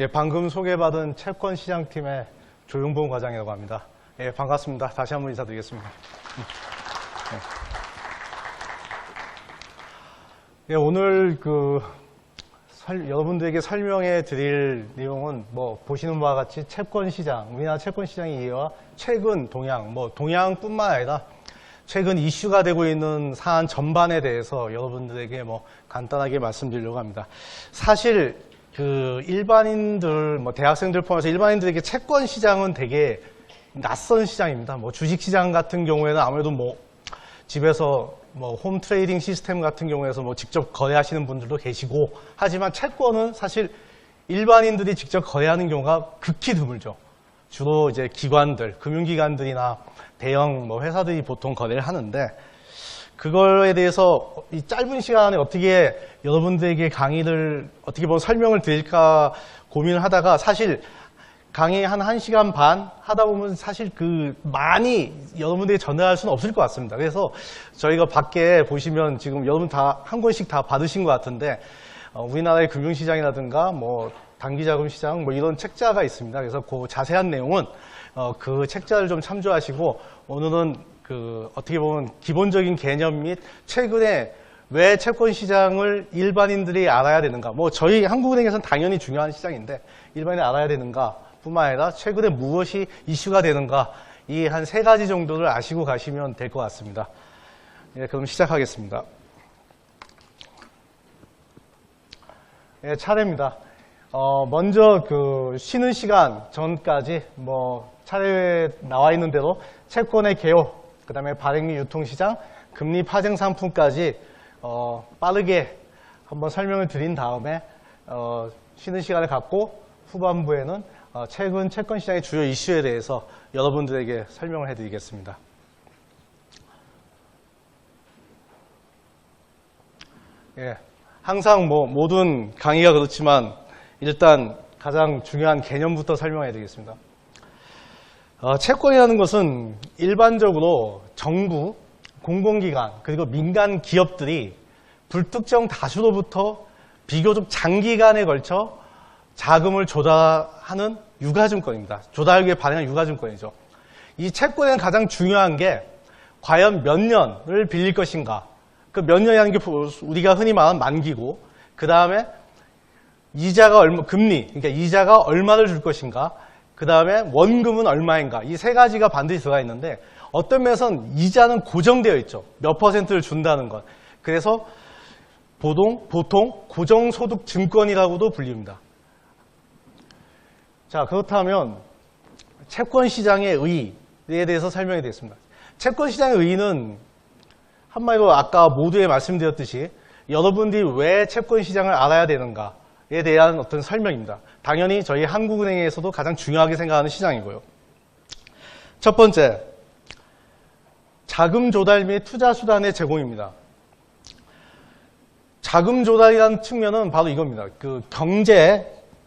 예, 방금 소개받은 채권 시장팀의 조용봉 과장이라고 합니다. 예, 반갑습니다. 다시 한번 인사드리겠습니다. 예, 오늘 여러분들에게 설명해 드릴 내용은 보시는 바와 같이 채권 시장, 우리나라 채권 시장의 이해와 최근 동향, 동향뿐만 아니라 최근 이슈가 되고 있는 사안 전반에 대해서 여러분들에게 간단하게 말씀드리려고 합니다. 사실 일반인들, 대학생들 포함해서 일반인들에게 채권 시장은 되게 낯선 시장입니다. 주식 시장 같은 경우에는 아무래도 집에서 홈 트레이딩 시스템 같은 경우에서 직접 거래하시는 분들도 계시고, 하지만 채권은 사실 일반인들이 직접 거래하는 경우가 극히 드물죠. 주로 이제 기관들, 금융기관들이나 대형 회사들이 보통 거래를 하는데, 그거에 대해서 이 짧은 시간에 어떻게 여러분들에게 강의를 어떻게 설명을 드릴까 고민을 하다가, 사실 강의 한 1시간 반 하다 보면 사실 많이 여러분들에게 전달할 수는 없을 것 같습니다. 그래서 저희가 밖에 보시면 지금 여러분 다 한 권씩 다 받으신 것 같은데, 우리나라의 금융시장이라든가 단기자금 시장 이런 책자가 있습니다. 그래서 그 자세한 내용은 그 책자를 좀 참조하시고, 오늘은 어떻게 보면 기본적인 개념 및 최근에 왜 채권 시장을 일반인들이 알아야 되는가, 저희 한국은행에서는 당연히 중요한 시장인데 일반인이 알아야 되는가 뿐만 아니라 최근에 무엇이 이슈가 되는가, 이 한 3가지 정도를 아시고 가시면 될 것 같습니다. 예, 그럼 시작하겠습니다. 예, 차례입니다. 먼저 쉬는 시간 전까지 차례에 나와 있는 대로 채권의 개요, 그 다음에 발행 및 유통시장, 금리 파생 상품까지 빠르게 한번 설명을 드린 다음에 쉬는 시간을 갖고 후반부에는 최근 채권 시장의 주요 이슈에 대해서 여러분들에게 설명을 해드리겠습니다. 예, 항상 모든 강의가 그렇지만 일단 가장 중요한 개념부터 설명해 드리겠습니다. 채권이라는 것은 일반적으로 정부, 공공기관, 그리고 민간 기업들이 불특정 다수로부터 비교적 장기간에 걸쳐 자금을 조달하는 유가증권입니다. 조달기에 발행한 유가증권이죠. 이 채권에는 가장 중요한 게 과연 몇 년을 빌릴 것인가. 그 몇 년이라는 게 우리가 흔히 말하는 만기고, 그 다음에 이자가 금리, 그러니까 이자가 얼마를 줄 것인가, 그 다음에 원금은 얼마인가, 이 3가지가 반드시 들어가 있는데, 어떤 면에서는 이자는 고정되어 있죠. 몇 %를 준다는 것. 그래서 보통 고정소득 증권이라고도 불립니다. 자, 그렇다면 채권 시장의 의의에 대해서 설명이 되겠습니다. 채권 시장의 의의는 한마디로 아까 모두에 말씀드렸듯이 여러분들이 왜 채권 시장을 알아야 되는가에 대한 어떤 설명입니다. 당연히 저희 한국은행에서도 가장 중요하게 생각하는 시장이고요. 첫 번째, 자금 조달 및 투자 수단의 제공입니다. 자금 조달이라는 측면은 바로 이겁니다.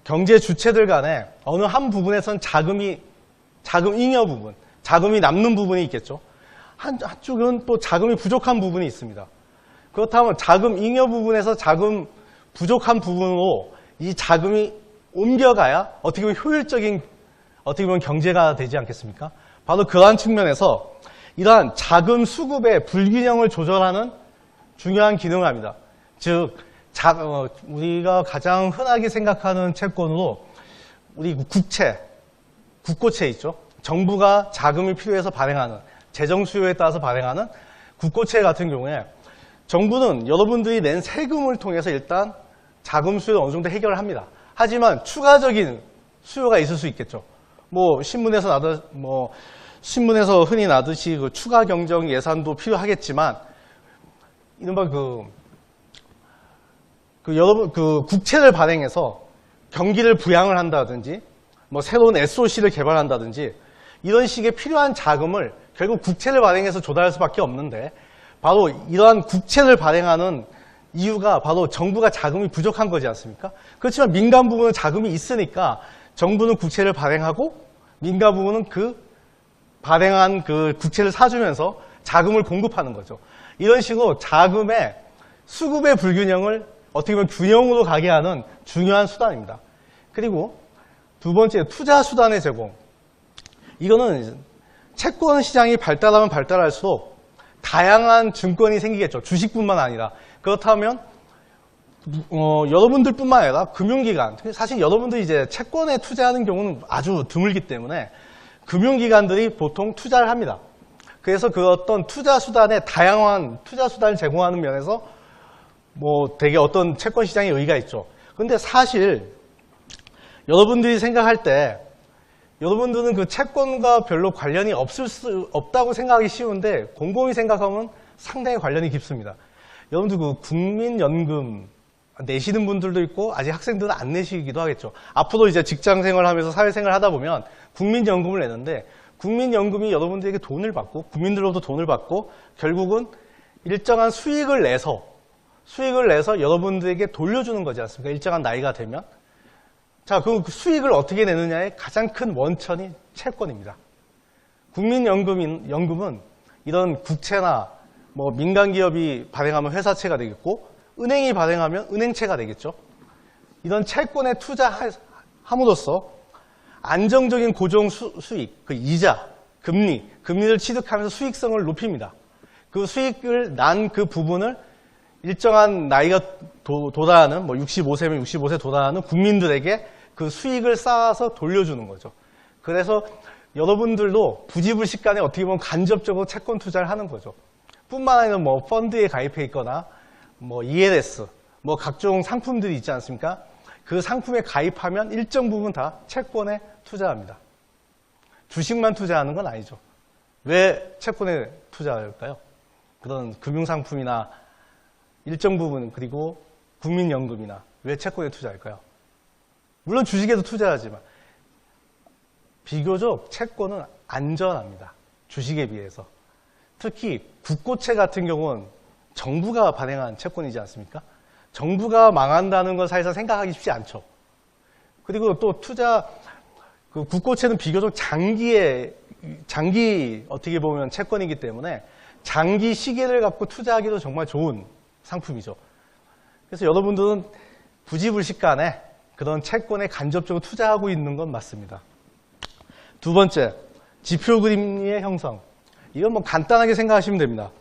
경제 주체들 간에 어느 한 부분에선 자금 잉여 부분, 자금이 남는 부분이 있겠죠. 한쪽은 또 자금이 부족한 부분이 있습니다. 그렇다면 자금 잉여 부분에서 자금 부족한 부분으로 이 자금이 옮겨가야 어떻게 보면 효율적인 경제가 되지 않겠습니까? 바로 그러한 측면에서 이러한 자금 수급의 불균형을 조절하는 중요한 기능을 합니다. 즉, 우리가 가장 흔하게 생각하는 채권으로 우리 국고채 있죠. 정부가 자금이 필요해서 발행하는, 재정 수요에 따라서 발행하는 국고채 같은 경우에 정부는 여러분들이 낸 세금을 통해서 일단 자금 수요를 어느 정도 해결을 합니다. 하지만 추가적인 수요가 있을 수 있겠죠. 신문에서 흔히 나듯이 추가 경정 예산도 필요하겠지만, 이른바 국채를 발행해서 경기를 부양을 한다든지, 새로운 SOC를 개발한다든지, 이런 식의 필요한 자금을 결국 국채를 발행해서 조달할 수밖에 없는데, 바로 이러한 국채를 발행하는 이유가 바로 정부가 자금이 부족한 거지 않습니까? 그렇지만 민간 부분은 자금이 있으니까 정부는 국채를 발행하고 민간 부분은 발행한 국채를 사주면서 자금을 공급하는 거죠. 이런 식으로 자금의 수급의 불균형을 어떻게 보면 균형으로 가게 하는 중요한 수단입니다. 그리고 두 번째, 투자 수단의 제공. 이거는 채권 시장이 발달하면 발달할수록 다양한 증권이 생기겠죠. 주식뿐만 아니라. 그렇다면 여러분들뿐만 아니라 금융기관, 사실 여러분들이 이제 채권에 투자하는 경우는 아주 드물기 때문에 금융기관들이 보통 투자를 합니다. 그래서 그 어떤 투자 수단의 다양한 투자 수단을 제공하는 면에서 뭐 되게 어떤 채권 시장에 의의가 있죠. 근데 사실 여러분들이 생각할 때 여러분들은 그 채권과 별로 관련이 없다고 생각하기 쉬운데 곰곰이 생각하면 상당히 관련이 깊습니다. 여러분들 그 국민연금 내시는 분들도 있고 아직 학생들은 안 내시기도 하겠죠. 앞으로 이제 직장 생활하면서 사회생활 하다 보면 국민연금을 내는데 국민연금이 여러분들에게 돈을 받고 국민들로부터 돈을 받고 결국은 일정한 수익을 내서 여러분들에게 돌려주는 거지 않습니까? 일정한 나이가 되면. 자, 그 수익을 어떻게 내느냐의 가장 큰 원천이 채권입니다. 국민연금은 이런 국채나 뭐 민간기업이 발행하면 회사채가 되겠고 은행이 발행하면 은행채가 되겠죠. 이런 채권에 투자함으로써 안정적인 고정 수익, 그 이자, 금리를 취득하면서 수익성을 높입니다. 그 수익을 난 그 부분을 일정한 나이가 도달하는, 뭐 65세면 65세 도달하는 국민들에게 그 수익을 쌓아서 돌려주는 거죠. 그래서 여러분들도 부지불식간에 어떻게 보면 간접적으로 채권 투자를 하는 거죠. 뿐만 아니라 뭐 펀드에 가입해 있거나 뭐 ELS, 뭐 각종 상품들이 있지 않습니까? 그 상품에 가입하면 일정 부분 다 채권에 투자합니다. 주식만 투자하는 건 아니죠. 왜 채권에 투자할까요? 그런 금융상품이나 일정 부분 그리고 국민연금이나 왜 채권에 투자할까요? 물론 주식에도 투자하지만 비교적 채권은 안전합니다. 주식에 비해서. 특히 국고채 같은 경우는 정부가 발행한 채권이지 않습니까? 정부가 망한다는 건 사실상 생각하기 쉽지 않죠. 그리고 또 그 국고채는 비교적 장기 어떻게 보면 채권이기 때문에 장기 시계를 갖고 투자하기도 정말 좋은 상품이죠. 그래서 여러분들은 부지불식간에 그런 채권에 간접적으로 투자하고 있는 건 맞습니다. 두 번째, 지표금리의 형성. 이건 뭐 간단하게 생각하시면 됩니다.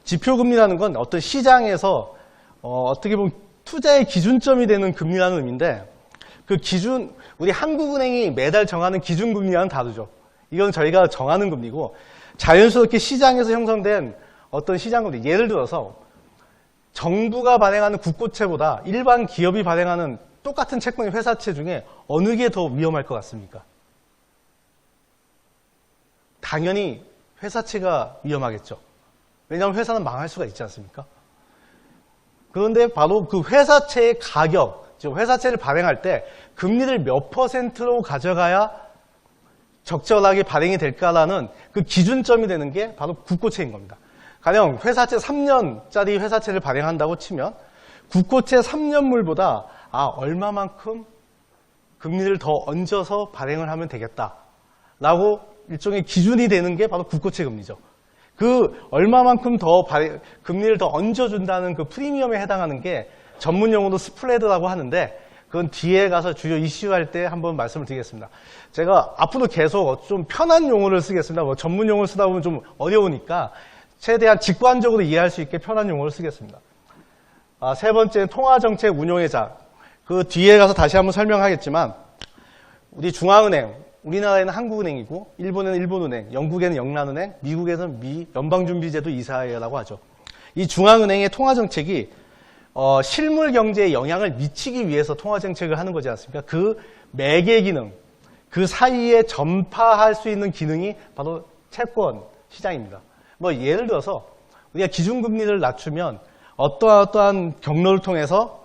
지표금리라는 건 어떤 시장에서 어떻게 보면 투자의 기준점이 되는 금리라는 의미인데 그 기준, 우리 한국은행이 매달 정하는 기준금리와는 다르죠. 이건 저희가 정하는 금리고 자연스럽게 시장에서 형성된 어떤 시장금리, 예를 들어서 정부가 발행하는 국고채보다 일반 기업이 발행하는 똑같은 채권의 회사채 중에 어느 게 더 위험할 것 같습니까? 당연히 회사채가 위험하겠죠. 왜냐하면 회사는 망할 수가 있지 않습니까? 그런데 바로 그 회사채의 가격, 즉 회사채를 발행할 때 금리를 몇 %로 가져가야 적절하게 발행이 될까라는 그 기준점이 되는 게 바로 국고채인 겁니다. 가령 회사채 3년짜리 회사채를 발행한다고 치면 국고채 3년물보다 얼마만큼 금리를 더 얹어서 발행을 하면 되겠다라고 일종의 기준이 되는 게 바로 국고채 금리죠. 그 얼마만큼 더 금리를 더 얹어준다는 그 프리미엄에 해당하는 게 전문용어로 스프레드라고 하는데 그건 뒤에 가서 주요 이슈할 때 한번 말씀을 드리겠습니다. 제가 앞으로 계속 좀 편한 용어를 쓰겠습니다. 뭐 전문 용어를 쓰다 보면 좀 어려우니까 최대한 직관적으로 이해할 수 있게 편한 용어를 쓰겠습니다. 세 번째는 통화정책 운용의 자. 그 뒤에 가서 다시 한번 설명하겠지만 우리 중앙은행, 우리나라에는 한국은행이고 일본에는 일본은행, 영국에는 영란은행, 미국에는 미 연방준비제도 이사회라고 하죠. 이 중앙은행의 통화정책이 실물 경제에 영향을 미치기 위해서 통화정책을 하는 거지 않습니까? 그 매개 기능, 그 사이에 전파할 수 있는 기능이 바로 채권 시장입니다. 뭐 예를 들어서 우리가 기준금리를 낮추면 어떠한 경로를 통해서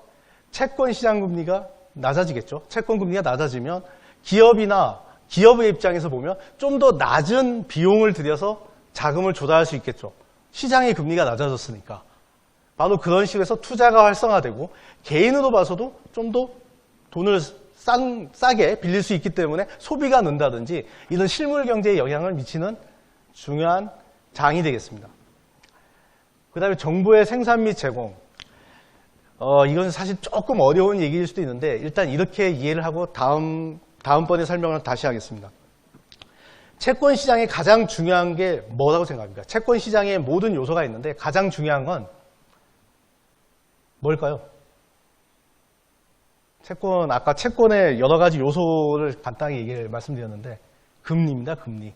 채권 시장 금리가 낮아지겠죠. 채권 금리가 낮아지면 기업의 입장에서 보면 좀 더 낮은 비용을 들여서 자금을 조달할 수 있겠죠. 시장의 금리가 낮아졌으니까. 바로 그런 식으로 해서 투자가 활성화되고 개인으로 봐서도 좀 더 돈을 싸게 빌릴 수 있기 때문에 소비가 는다든지 이런 실물 경제에 영향을 미치는 중요한 장이 되겠습니다. 그 다음에 정부의 생산 및 제공. 이건 사실 조금 어려운 얘기일 수도 있는데 일단 이렇게 이해를 하고 다음 다음번에 설명을 다시 하겠습니다. 채권 시장의 가장 중요한 게 뭐라고 생각합니까? 채권 시장에 모든 요소가 있는데 가장 중요한 건 뭘까요? 아까 채권의 여러 가지 요소를 간단하게 말씀드렸는데 금리입니다. 금리.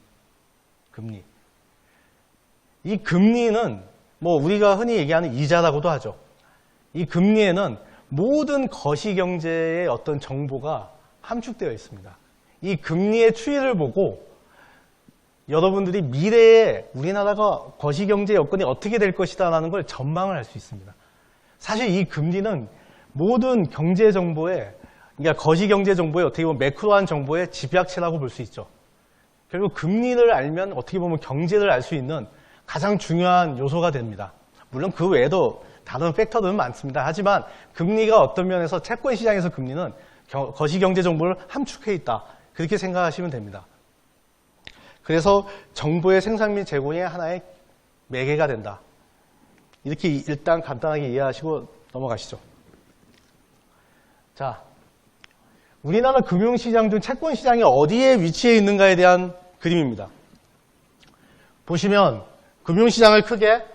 이 금리는 뭐 우리가 흔히 얘기하는 이자라고도 하죠. 이 금리에는 모든 거시경제의 어떤 정보가 함축되어 있습니다. 이 금리의 추이를 보고 여러분들이 미래에 우리나라가 거시경제 여건이 어떻게 될 것이다라는 걸 전망을 할 수 있습니다. 사실 이 금리는 모든 경제 정보에, 그러니까 거시경제 정보에 어떻게 보면 매크로한 정보의 집약체라고 볼 수 있죠. 결국 금리를 알면 어떻게 보면 경제를 알 수 있는 가장 중요한 요소가 됩니다. 물론 그 외에도 다른 팩터들은 많습니다. 하지만 금리가 어떤 면에서 채권 시장에서 금리는 거시경제 정보를 함축해 있다. 그렇게 생각하시면 됩니다. 그래서 정보의 생산 및 제공의 하나의 매개가 된다. 이렇게 일단 간단하게 이해하시고 넘어가시죠. 자, 우리나라 금융시장 중 채권 시장이 어디에 위치해 있는가에 대한 그림입니다. 보시면 금융시장을 크게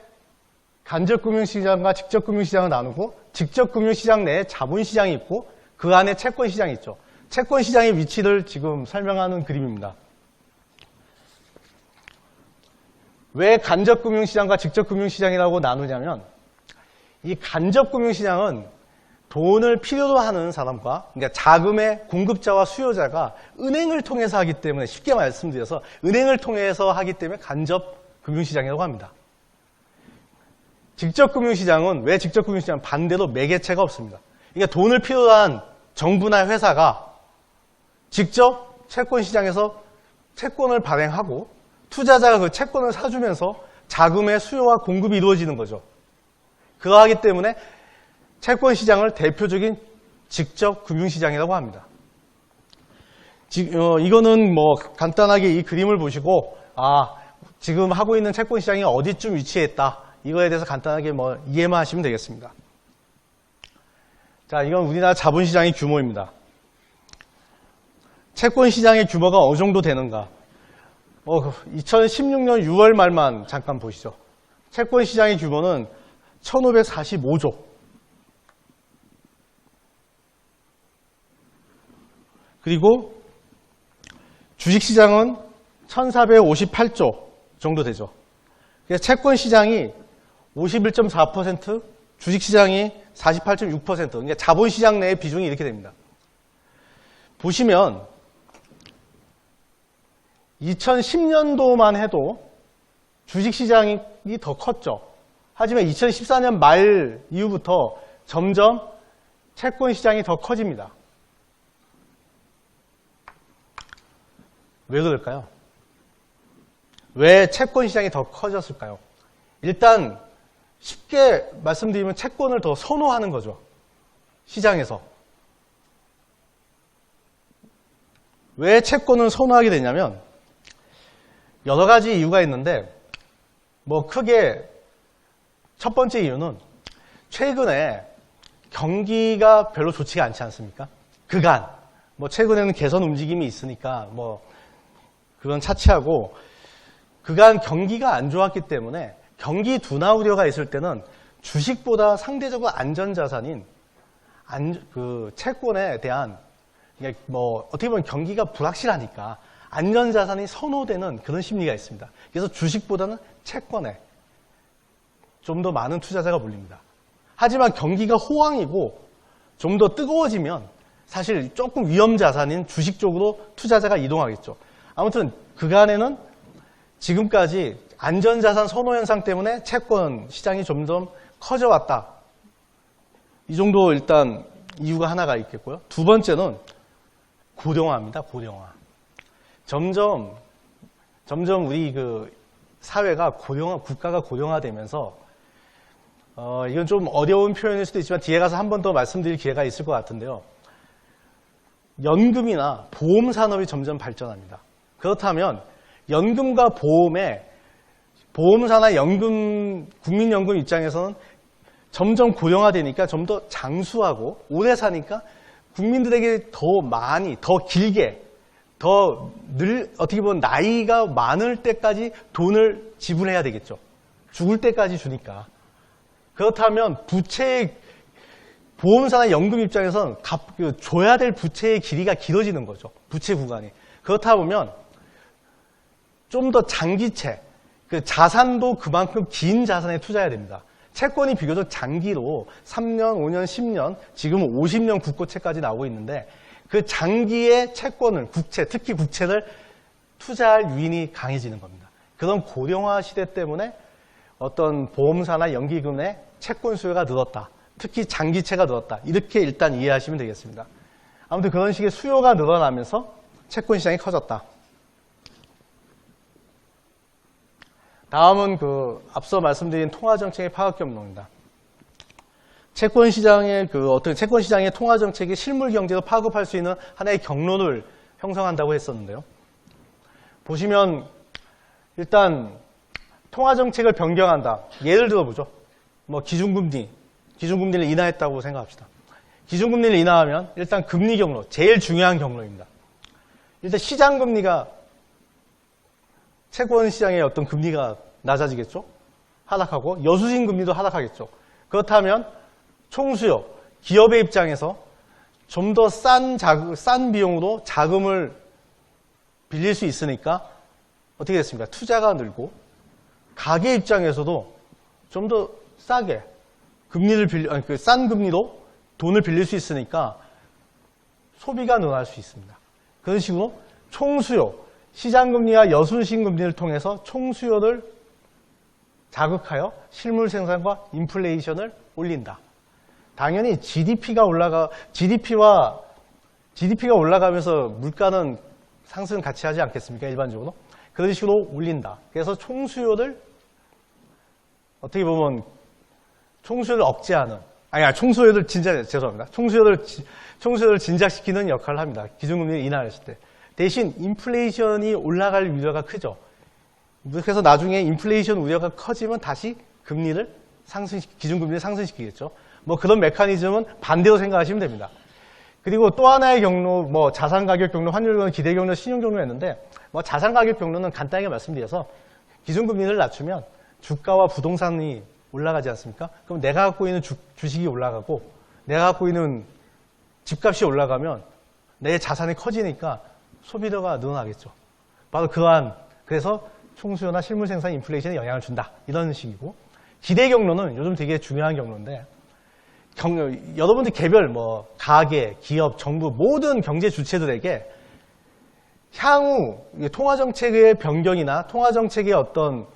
간접금융시장과 직접금융시장을 나누고 직접금융시장 내에 자본시장이 있고 그 안에 채권시장이 있죠. 채권시장의 위치를 지금 설명하는 그림입니다. 왜 간접금융시장과 직접금융시장이라고 나누냐면 이 간접금융시장은 돈을 필요로 하는 사람과, 그러니까 자금의 공급자와 수요자가 은행을 통해서 하기 때문에, 쉽게 말씀드려서 은행을 통해서 하기 때문에 간접금융시장이라고 합니다. 직접금융시장은, 왜 직접금융시장은 반대로 매개체가 없습니다. 그러니까 돈을 필요로 한 정부나 회사가 직접 채권시장에서 채권을 발행하고 투자자가 그 채권을 사주면서 자금의 수요와 공급이 이루어지는 거죠. 그러하기 때문에 채권시장을 대표적인 직접금융시장이라고 합니다. 이거는 뭐 간단하게 이 그림을 보시고 지금 하고 있는 채권시장이 어디쯤 위치해 있다. 이거에 대해서 간단하게 뭐 이해만 하시면 되겠습니다. 자, 이건 우리나라 자본시장의 규모입니다. 채권시장의 규모가 어느 정도 되는가? 2016년 6월 말만 잠깐 보시죠. 채권시장의 규모는 1545조. 그리고 주식시장은 1458조 정도 되죠. 그래서 채권시장이 51.4%, 주식시장이 48.6%, 그러니까 자본시장 내의 비중이 이렇게 됩니다. 보시면 2010년도만 해도 주식시장이 더 컸죠. 하지만 2014년 말 이후부터 점점 채권시장이 더 커집니다. 왜 그럴까요? 왜 채권시장이 더 커졌을까요? 일단 쉽게 말씀드리면 채권을 더 선호하는 거죠. 시장에서. 왜 채권을 선호하게 되냐면 여러 가지 이유가 있는데 뭐 크게 첫 번째 이유는 최근에 경기가 별로 좋지가 않지 않습니까? 그간 뭐 최근에는 개선 움직임이 있으니까 뭐 그건 차치하고 그간 경기가 안 좋았기 때문에 경기 둔화 우려가 있을 때는 주식보다 상대적으로 안전자산인 그 채권에 대한 뭐 어떻게 보면 경기가 불확실하니까 안전자산이 선호되는 그런 심리가 있습니다. 그래서 주식보다는 채권에 좀 더 많은 투자자가 몰립니다. 하지만 경기가 호황이고 좀 더 뜨거워지면 사실 조금 위험자산인 주식 쪽으로 투자자가 이동하겠죠. 아무튼 그간에는 지금까지 안전자산 선호 현상 때문에 채권 시장이 점점 커져왔다. 이 정도 일단 이유가 하나가 있겠고요. 두 번째는 고령화입니다. 고령화. 점점 우리 그 사회가 국가가 고령화되면서 이건 좀 어려운 표현일 수도 있지만 뒤에 가서 한 번 더 말씀드릴 기회가 있을 것 같은데요. 연금이나 보험 산업이 점점 발전합니다. 그렇다면 연금과 보험사나 국민연금 입장에서는 점점 고령화되니까 좀 더 장수하고 오래 사니까 국민들에게 더 많이, 더 길게 어떻게 보면 나이가 많을 때까지 돈을 지불해야 되겠죠. 죽을 때까지 주니까. 그렇다면 보험사나 연금 입장에서는 줘야 될 부채의 길이가 길어지는 거죠. 부채 구간이. 그렇다 보면 좀 더 장기채, 자산도 그만큼 긴 자산에 투자해야 됩니다. 채권이 비교적 장기로 3년, 5년, 10년, 지금은 50년 국고채까지 나오고 있는데 그 장기의 채권을, 특히 국채를 투자할 유인이 강해지는 겁니다. 그런 고령화 시대 때문에 어떤 보험사나 연기금의 채권 수요가 늘었다. 특히 장기채가 늘었다. 이렇게 일단 이해하시면 되겠습니다. 아무튼 그런 식의 수요가 늘어나면서 채권 시장이 커졌다. 다음은 앞서 말씀드린 통화정책의 파급경로입니다. 채권 시장의 통화 정책이 실물 경제로 파급할 수 있는 하나의 경로를 형성한다고 했었는데요. 보시면 일단 통화 정책을 변경한다. 예를 들어보죠. 기준금리를 인하했다고 생각합시다. 기준금리를 인하하면 일단 금리 경로, 제일 중요한 경로입니다. 일단 시장 금리가 채권 시장의 어떤 금리가 낮아지겠죠. 하락하고 여수신 금리도 하락하겠죠. 그렇다면 총수요, 기업의 입장에서 좀 더 싼 비용으로 자금을 빌릴 수 있으니까 어떻게 됐습니까? 투자가 늘고 가게 입장에서도 좀 더 싸게 싼 금리로 돈을 빌릴 수 있으니까 소비가 늘어날 수 있습니다. 그런 식으로 총수요, 시장금리와 여순신금리를 통해서 총수요를 자극하여 실물 생산과 인플레이션을 올린다. 당연히 GDP가 올라가면서 물가는 상승 같이 하지 않겠습니까? 일반적으로. 그런 식으로 올린다. 그래서 총수요를 어떻게 보면 총수요를 억제하는, 총수요를 진작시키는 역할을 합니다. 기준금리를 인하했을 때. 대신 인플레이션이 올라갈 우려가 크죠. 그래서 나중에 인플레이션 우려가 커지면 다시 기준금리를 상승시키겠죠. 그런 메커니즘은 반대로 생각하시면 됩니다. 그리고 또 하나의 경로, 자산가격 경로, 환율 경로, 기대 경로, 신용 경로였는데, 자산가격 경로는 간단하게 말씀드려서 기준금리를 낮추면 주가와 부동산이 올라가지 않습니까? 그럼 내가 갖고 있는 주식이 올라가고, 내가 갖고 있는 집값이 올라가면 내 자산이 커지니까 소비도가 늘어나겠죠. 바로 그래서 총수요나 실물 생산 인플레이션에 영향을 준다. 이런 식이고, 기대 경로는 요즘 되게 중요한 경로인데, 여러분들 개별 가계, 기업, 정부 모든 경제 주체들에게 향후 통화정책의 변경이나 통화정책의 어떤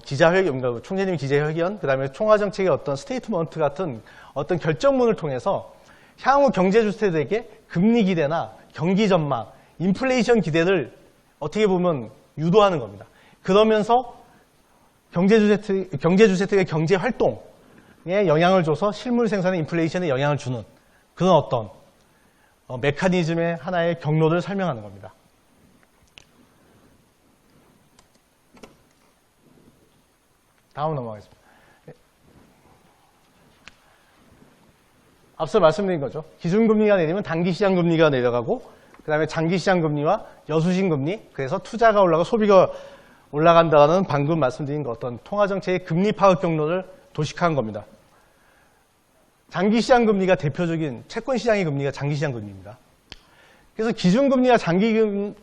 기자회견, 총재님 기자회견, 그 다음에 통화정책의 어떤 스테이트먼트 같은 어떤 결정문을 통해서 향후 경제 주체들에게 금리 기대나 경기 전망, 인플레이션 기대를 어떻게 보면 유도하는 겁니다. 그러면서 경제 주체들의 경제 활동에 영향을 줘서 실물 생산의 인플레이션에 영향을 주는 그런 어떤 메커니즘의 하나의 경로를 설명하는 겁니다. 다음 넘어가겠습니다. 앞서 말씀드린 거죠. 기준금리가 내리면 단기시장금리가 내려가고 그 다음에 장기시장금리와 여수신금리, 그래서 투자가 올라가고 소비가 올라간다는 방금 말씀드린 어떤 통화정책의 금리 파급 경로를 도식한 겁니다. 장기시장금리가 대표적인 채권시장의 금리가 장기시장금리입니다. 그래서 기준금리와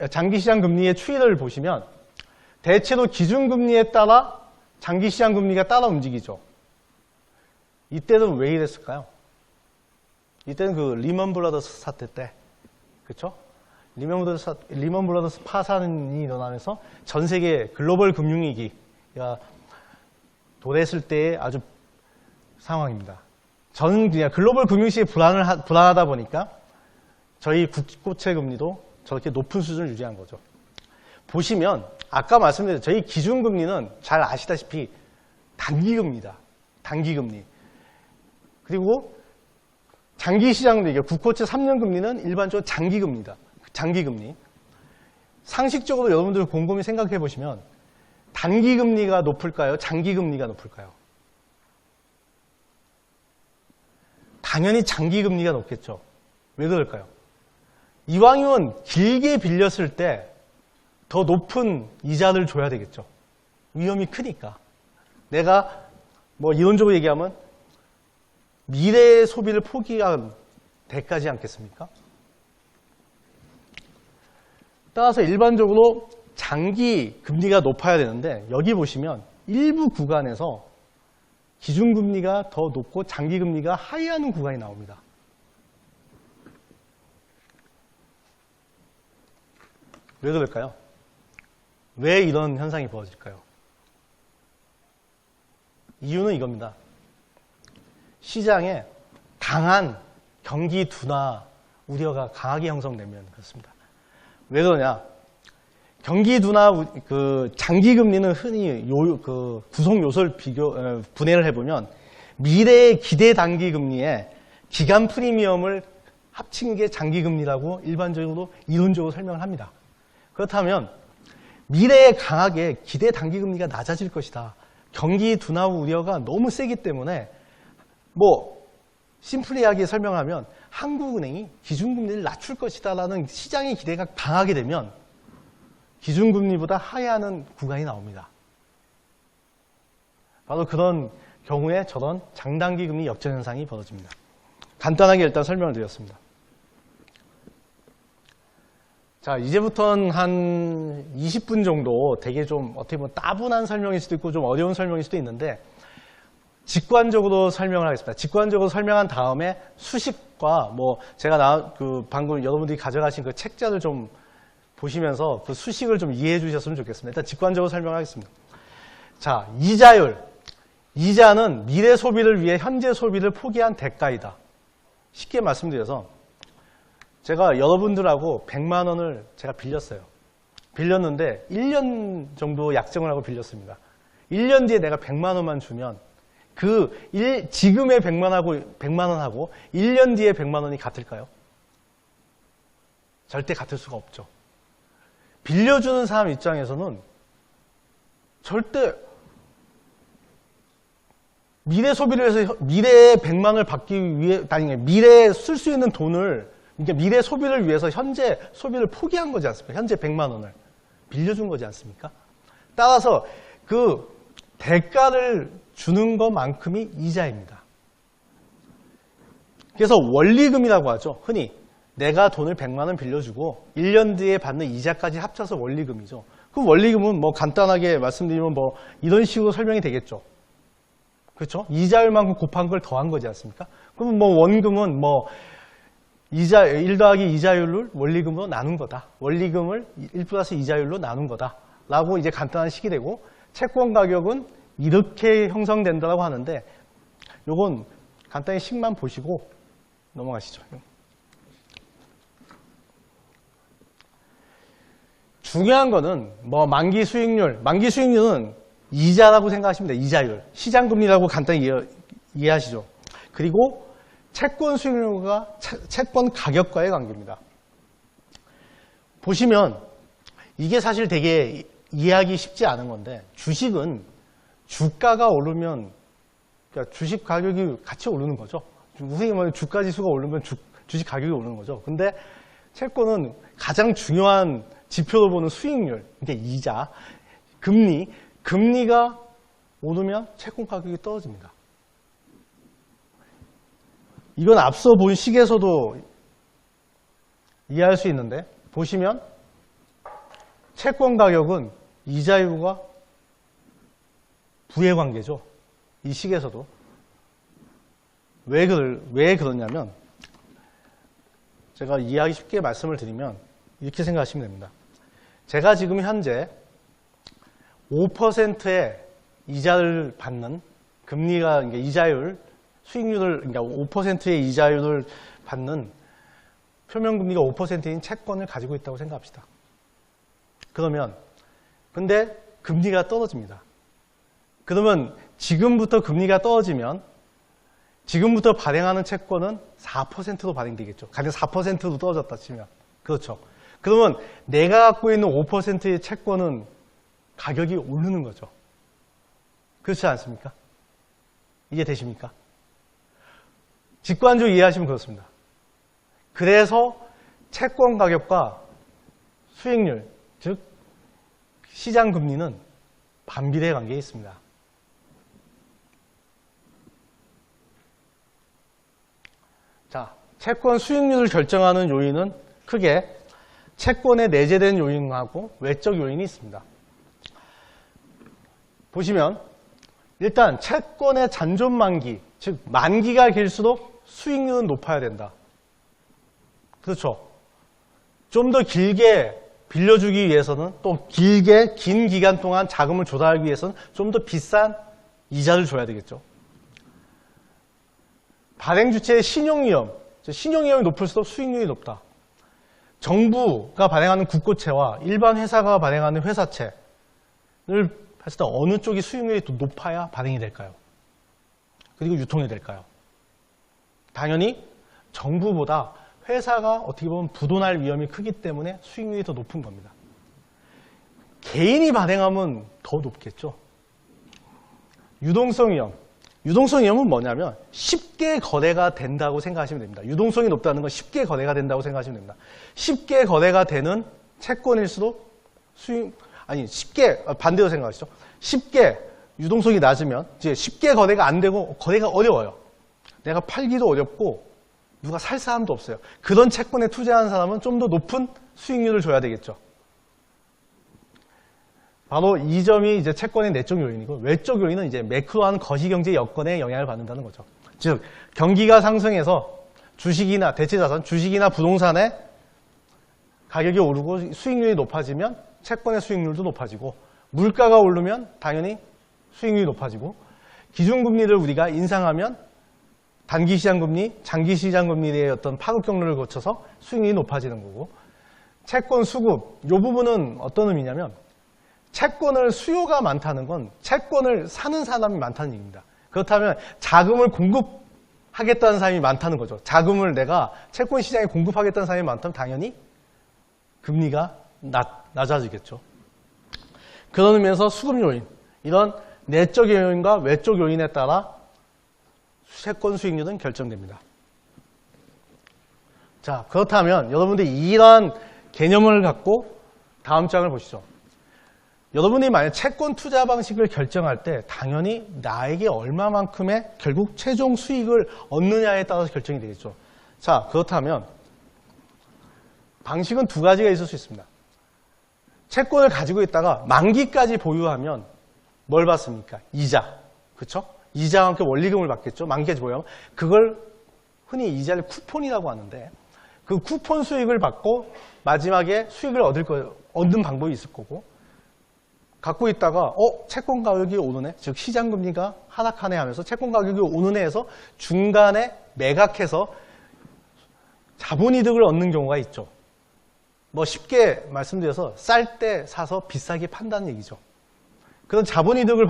장기시장금리의 추이를 보시면 대체로 기준금리에 따라 장기시장금리가 따라 움직이죠. 이때는 왜 이랬을까요? 이때는 리먼 브라더스 사태 때, 그렇죠? 리먼 브라더스 파산이 일어나면서 전 세계 글로벌 금융위기가 도래했을 때의 아주 상황입니다. 글로벌 금융시장이 불안하다 보니까 저희 국고채 금리도 저렇게 높은 수준을 유지한 거죠. 보시면 아까 말씀드린 저희 기준금리는 잘 아시다시피 단기금리다. 단기금리. 그리고 장기시장도 국고채 3년 금리는 일반적으로 장기금리다. 장기금리. 상식적으로 여러분들 곰곰이 생각해 보시면 단기금리가 높을까요? 장기금리가 높을까요? 당연히 장기금리가 높겠죠. 왜 그럴까요? 이왕이면 길게 빌렸을 때 더 높은 이자를 줘야 되겠죠. 위험이 크니까. 내가 뭐 이론적으로 얘기하면 미래의 소비를 포기한 대가지 않겠습니까? 따라서 일반적으로 장기 금리가 높아야 되는데 여기 보시면 일부 구간에서 기준금리가 더 높고 장기금리가 하회하는 구간이 나옵니다. 왜 그럴까요? 왜 이런 현상이 벌어질까요? 이유는 이겁니다. 시장에 강한 경기 둔화 우려가 강하게 형성되면 그렇습니다. 왜 그러냐? 경기 둔화 장기 금리는 흔히 구성 요소를 분해를 해보면 미래의 기대 단기 금리에 기간 프리미엄을 합친 게 장기 금리라고 일반적으로 이론적으로 설명을 합니다. 그렇다면 미래에 강하게 기대 단기 금리가 낮아질 것이다. 경기 둔화 우려가 너무 세기 때문에 뭐 심플리하게 설명하면 한국은행이 기준금리를 낮출 것이다 라는 시장의 기대가 강하게 되면 기준금리보다 하회하는 구간이 나옵니다. 바로 그런 경우에 저런 장단기 금리 역전현상이 벌어집니다. 간단하게 일단 설명을 드렸습니다. 자, 이제부터는 한 20분 정도 되게 좀 어떻게 보면 따분한 설명일 수도 있고 좀 어려운 설명일 수도 있는데 직관적으로 설명을 하겠습니다. 직관적으로 설명한 다음에 수식과 뭐 제가 방금 여러분들이 가져가신 그 책자를 좀 보시면서 그 수식을 좀 이해해 주셨으면 좋겠습니다. 일단 직관적으로 설명하겠습니다. 자, 이자율. 이자는 미래 소비를 위해 현재 소비를 포기한 대가이다. 쉽게 말씀드려서 제가 여러분들하고 100만 원을 제가 빌렸어요. 빌렸는데 1년 정도 약정을 하고 빌렸습니다. 1년 뒤에 내가 100만 원만 주면 지금의 100만 원하고 1년 뒤에 100만 원이 같을까요? 절대 같을 수가 없죠. 빌려주는 사람 입장에서는 절대 미래 소비를 해서 미래의 100만 원을 받기 위해, 아니, 미래에 쓸 수 있는 돈을, 그러니까 미래 소비를 위해서 현재 소비를 포기한 거지 않습니까? 현재 100만 원을 빌려준 거지 않습니까? 따라서 그 대가를 주는 것만큼이 이자입니다. 그래서 원리금이라고 하죠. 흔히 내가 돈을 100만 원 빌려주고 1년 뒤에 받는 이자까지 합쳐서 원리금이죠. 그 원리금은 뭐 간단하게 말씀드리면 뭐 이런 식으로 설명이 되겠죠. 그렇죠? 이자율만큼 곱한 걸 더한 거지 않습니까? 그러면 뭐 원금은 뭐 1 더하기 이자율을 원리금으로 나눈 거다. 원리금을 1 플러스 이자율로 나눈 거다. 라고 이제 간단한 식이 되고 채권 가격은 이렇게 형성된다고 하는데 요건 간단히 식만 보시고 넘어가시죠. 중요한 거는 뭐 만기 수익률은 이자라고 생각하시면 돼요. 이자율. 시장금리라고 간단히 이해하시죠. 그리고 채권 수익률과 채권 가격과의 관계입니다. 보시면 이게 사실 되게 이해하기 쉽지 않은 건데 주식은 주가가 오르면 그러니까 주식 가격이 같이 오르는 거죠. 우선이 뭐 주가 지수가 오르면 주식 가격이 오르는 거죠. 근데 채권은 가장 중요한 지표로 보는 수익률, 그러니까 이자, 금리가 오르면 채권 가격이 떨어집니다. 이건 앞서 본 식에서도 이해할 수 있는데 보시면 채권 가격은 이자율과 부의 관계죠. 이 식에서도. 왜 그러냐면 제가 이해하기 쉽게 말씀을 드리면 이렇게 생각하시면 됩니다. 제가 지금 현재 5%의 이자를 받는 금리가 그러니까 이자율 수익률을 그러니까 5%의 이자율을 받는 표면금리가 5%인 채권을 가지고 있다고 생각합시다. 그러면 근데 금리가 떨어집니다. 그러면 지금부터 금리가 떨어지면 지금부터 발행하는 채권은 4%로 발행되겠죠. 가령 4%로 떨어졌다 치면. 그렇죠. 그러면 내가 갖고 있는 5%의 채권은 가격이 오르는 거죠. 그렇지 않습니까? 이해되십니까? 직관적으로 이해하시면 그렇습니다. 그래서 채권 가격과 수익률, 즉 시장 금리는 반비례 관계에 있습니다. 자, 채권 수익률을 결정하는 요인은 크게 채권에 내재된 요인하고 외적 요인이 있습니다. 보시면 일단 채권의 잔존 만기, 즉 만기가 길수록 수익률은 높아야 된다. 그렇죠. 좀 더 길게 빌려주기 위해서는 또 길게 긴 기간 동안 자금을 조달하기 위해서는 좀 더 비싼 이자를 줘야 되겠죠. 발행 주체의 신용위험, 신용위험이 높을수록 수익률이 높다. 정부가 발행하는 국고채와 일반 회사가 발행하는 회사채를 했을 때 어느 쪽이 수익률이 더 높아야 발행이 될까요? 그리고 유통이 될까요? 당연히 정부보다 회사가 어떻게 보면 부도날 위험이 크기 때문에 수익률이 더 높은 겁니다. 개인이 발행하면 더 높겠죠. 유동성 위험. 유동성 위험은 뭐냐면 쉽게 거래가 된다고 생각하시면 됩니다. 유동성이 높다는 건 쉽게 거래가 된다고 생각하시면 됩니다. 쉽게 거래가 되는 채권일수록 쉽게 반대로 생각하시죠. 쉽게 유동성이 낮으면 이제 쉽게 거래가 안 되고 거래가 어려워요. 내가 팔기도 어렵고 누가 살 사람도 없어요. 그런 채권에 투자하는 사람은 좀 더 높은 수익률을 줘야 되겠죠. 바로 이 점이 이제 채권의 내적 요인이고, 외적 요인은 이제 매크로한 거시경제 여건에 영향을 받는다는 거죠. 즉, 경기가 상승해서 주식이나 대체자산, 주식이나 부동산의 가격이 오르고 수익률이 높아지면 채권의 수익률도 높아지고, 물가가 오르면 당연히 수익률이 높아지고, 기준금리를 우리가 인상하면 단기시장금리, 장기시장금리의 어떤 파급 경로를 거쳐서 수익률이 높아지는 거고, 채권 수급, 이 부분은 어떤 의미냐면 채권을 수요가 많다는 건 채권을 사는 사람이 많다는 얘기입니다. 그렇다면 자금을 공급하겠다는 사람이 많다는 거죠. 자금을 내가 채권 시장에 공급하겠다는 사람이 많다면 당연히 금리가 낮아지겠죠. 그런 의미에서 수급 요인, 이런 내적 요인과 외적 요인에 따라 채권 수익률은 결정됩니다. 자, 그렇다면 여러분들이 이러한 개념을 갖고 다음 장을 보시죠. 여러분이 만약 채권 투자 방식을 결정할 때 당연히 나에게 얼마만큼의 결국 최종 수익을 얻느냐에 따라서 결정이 되겠죠. 자, 그렇다면 방식은 두 가지가 있을 수 있습니다. 채권을 가지고 있다가 만기까지 보유하면 뭘 받습니까? 이자. 그렇죠? 이자와 함께 원리금을 받겠죠. 만기까지 보유하면. 그걸 흔히 이자를 쿠폰이라고 하는데 그 쿠폰 수익을 받고 마지막에 수익을 얻는 방법이 있을 거고, 갖고 있다가 채권 가격이 오르네, 즉 시장 금리가 하락하네 하면서 채권 가격이 오르네 해서 중간에 매각해서 자본이득을 얻는 경우가 있죠. 뭐 쉽게 말씀드려서 쌀 때 사서 비싸게 판다는 얘기죠. 그런 자본이득을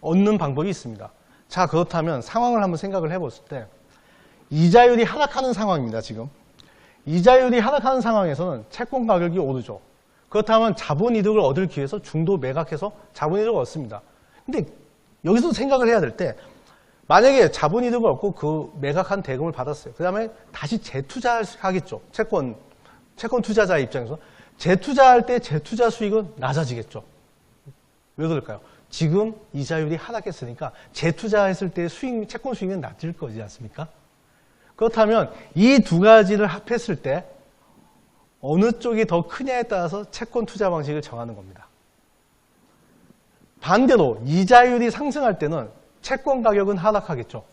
얻는 방법이 있습니다. 자, 그렇다면 상황을 한번 생각을 해봤을 때 이자율이 하락하는 상황입니다. 지금 이자율이 하락하는 상황에서는 채권 가격이 오르죠. 그렇다면 자본이득을 얻을 기회에서 중도 매각해서 자본이득을 얻습니다. 근데 여기서 생각을 해야 될 때 만약에 자본이득을 얻고 그 매각한 대금을 받았어요. 그 다음에 다시 재투자하겠죠. 채권 투자자의 입장에서 재투자할 때 재투자 수익은 낮아지겠죠. 왜 그럴까요? 지금 이자율이 하락했으니까 재투자했을 때 채권 수익은 낮을 거지 않습니까? 그렇다면 이 두 가지를 합했을 때 어느 쪽이 더 크냐에 따라서 채권 투자 방식을 정하는 겁니다. 반대로 이자율이 상승할 때는 채권 가격은 하락하겠죠.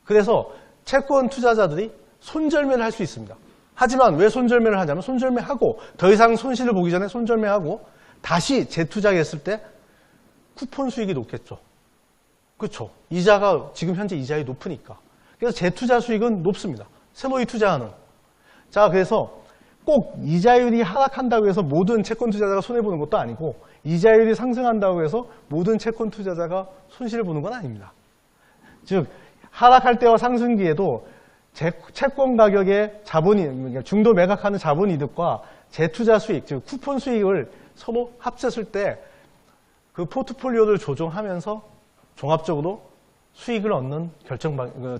그래서 채권 투자자들이 손절매를 할 수 있습니다. 하지만 왜 손절매를 하냐면 손절매하고 더 이상 손실을 보기 전에 손절매하고 다시 재투자했을 때 쿠폰 수익이 높겠죠. 그렇죠. 이자가 지금 현재 이자율이 높으니까. 그래서 재투자 수익은 높습니다. 새로이 투자하는. 자, 그래서 꼭 이자율이 하락한다고 해서 모든 채권 투자자가 손해보는 것도 아니고 이자율이 상승한다고 해서 모든 채권 투자자가 손실을 보는 건 아닙니다. 즉 하락할 때와 상승기에도 채권 가격의 중도 매각하는 자본이득과 재투자 수익, 즉 쿠폰 수익을 서로 합쳤을 때 그 포트폴리오를 조정하면서 종합적으로 수익을 얻는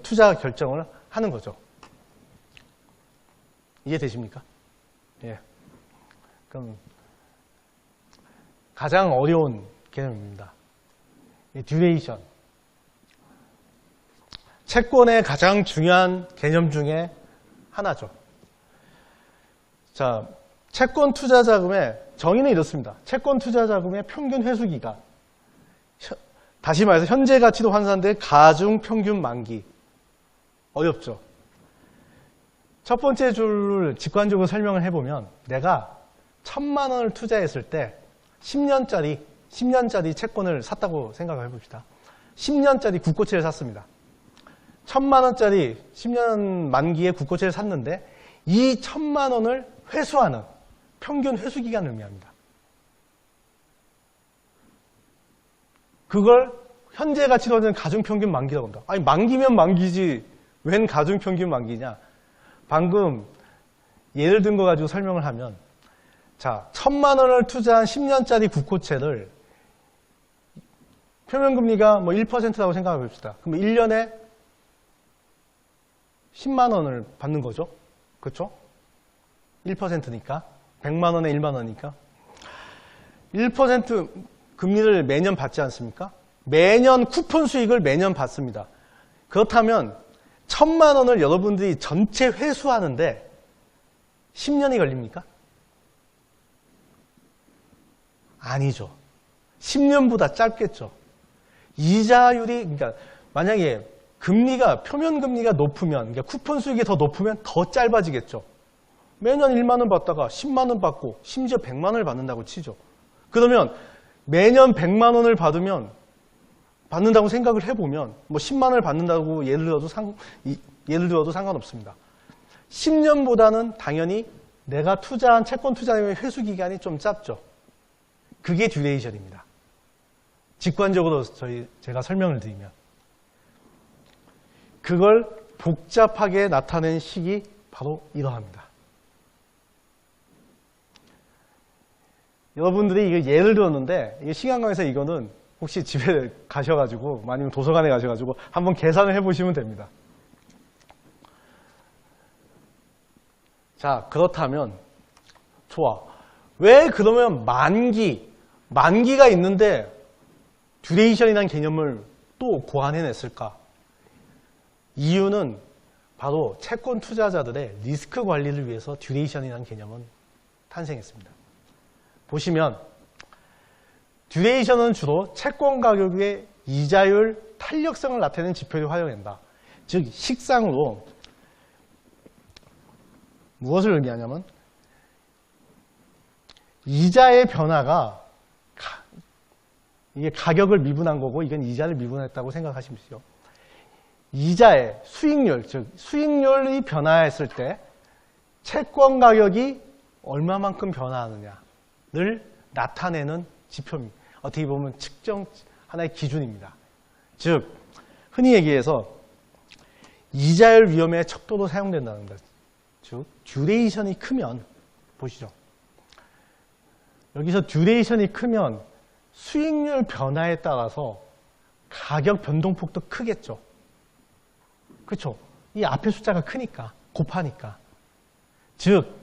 투자 결정을 하는 거죠. 이해되십니까? 예. 그럼 가장 어려운 개념입니다. 듀레이션. 채권의 가장 중요한 개념 중에 하나죠. 자, 채권 투자 자금의 정의는 이렇습니다. 채권 투자 자금의 평균 회수 기간. 다시 말해서 현재 가치로 환산된 가중 평균 만기. 어렵죠. 첫 번째 줄을 직관적으로 설명을 해보면 내가 1,000만 원을 투자했을 때 10년짜리 채권을 샀다고 생각을 해봅시다. 10년짜리 국고채를 샀습니다. 1,000만 원짜리 10년 만기의 국고채를 샀는데 이 1,000만 원을 회수하는 평균 회수 기간을 의미합니다. 그걸 현재 가치로 하는 가중평균 만기라고 합니다. 아니 만기면 만기지 웬 가중평균 만기냐. 방금 예를 든 거 가지고 설명을 하면 자 1,000만 원을 투자한 10년짜리 국고채를 표면금리가 뭐 1%라고 생각해 봅시다. 그럼 1년에 10만 원을 받는 거죠. 그렇죠? 1%니까 100만 원에 1만 원이니까 1% 금리를 매년 받지 않습니까? 매년 쿠폰 수익을 매년 받습니다. 그렇다면 1,000만 원을 여러분들이 전체 회수하는데 10년이 걸립니까? 아니죠. 10년보다 짧겠죠. 이자율이 그러니까 만약에 금리가 표면 금리가 높으면 그러니까 쿠폰 수익이 더 높으면 더 짧아지겠죠. 매년 1만 원 받다가 10만 원 받고 심지어 100만 원을 받는다고 치죠. 그러면 매년 100만 원을 받는다고 생각을 해보면 뭐 10만 원을 받는다고 예를 들어도 상관없습니다. 10년보다는 당연히 내가 투자한 채권 투자의 회수 기간이 좀 짧죠. 그게 듀레이션입니다. 직관적으로 제가 설명을 드리면 그걸 복잡하게 나타낸 식이 바로 이러합니다. 여러분들이 이거 예를 들었는데 이게 시간강에서 이거는 혹시 집에 가셔가지고 아니면 도서관에 가셔가지고 한번 계산을 해보시면 됩니다. 자, 그렇다면 좋아. 왜 그러면 만기가 있는데 듀레이션이라는 개념을 또 고안해냈을까? 이유는 바로 채권 투자자들의 리스크 관리를 위해서 듀레이션이라는 개념은 탄생했습니다. 보시면 듀레이션은 주로 채권 가격의 이자율 탄력성을 나타내는 지표를 활용한다. 즉 식상으로 무엇을 의미하냐면 이자의 변화가 이게 가격을 미분한 거고 이건 이자를 미분했다고 생각하십시오. 이자의 수익률, 즉 수익률이 변화했을 때 채권 가격이 얼마만큼 변화하느냐를 나타내는 지표입니다. 어떻게 보면 측정 하나의 기준입니다. 즉 흔히 얘기해서 이자율 위험의 척도로 사용된다는 것. 즉 듀레이션이 크면 보시죠. 여기서 듀레이션이 크면 수익률 변화에 따라서 가격 변동폭도 크겠죠. 그렇죠? 이 앞에 숫자가 크니까 곱하니까. 즉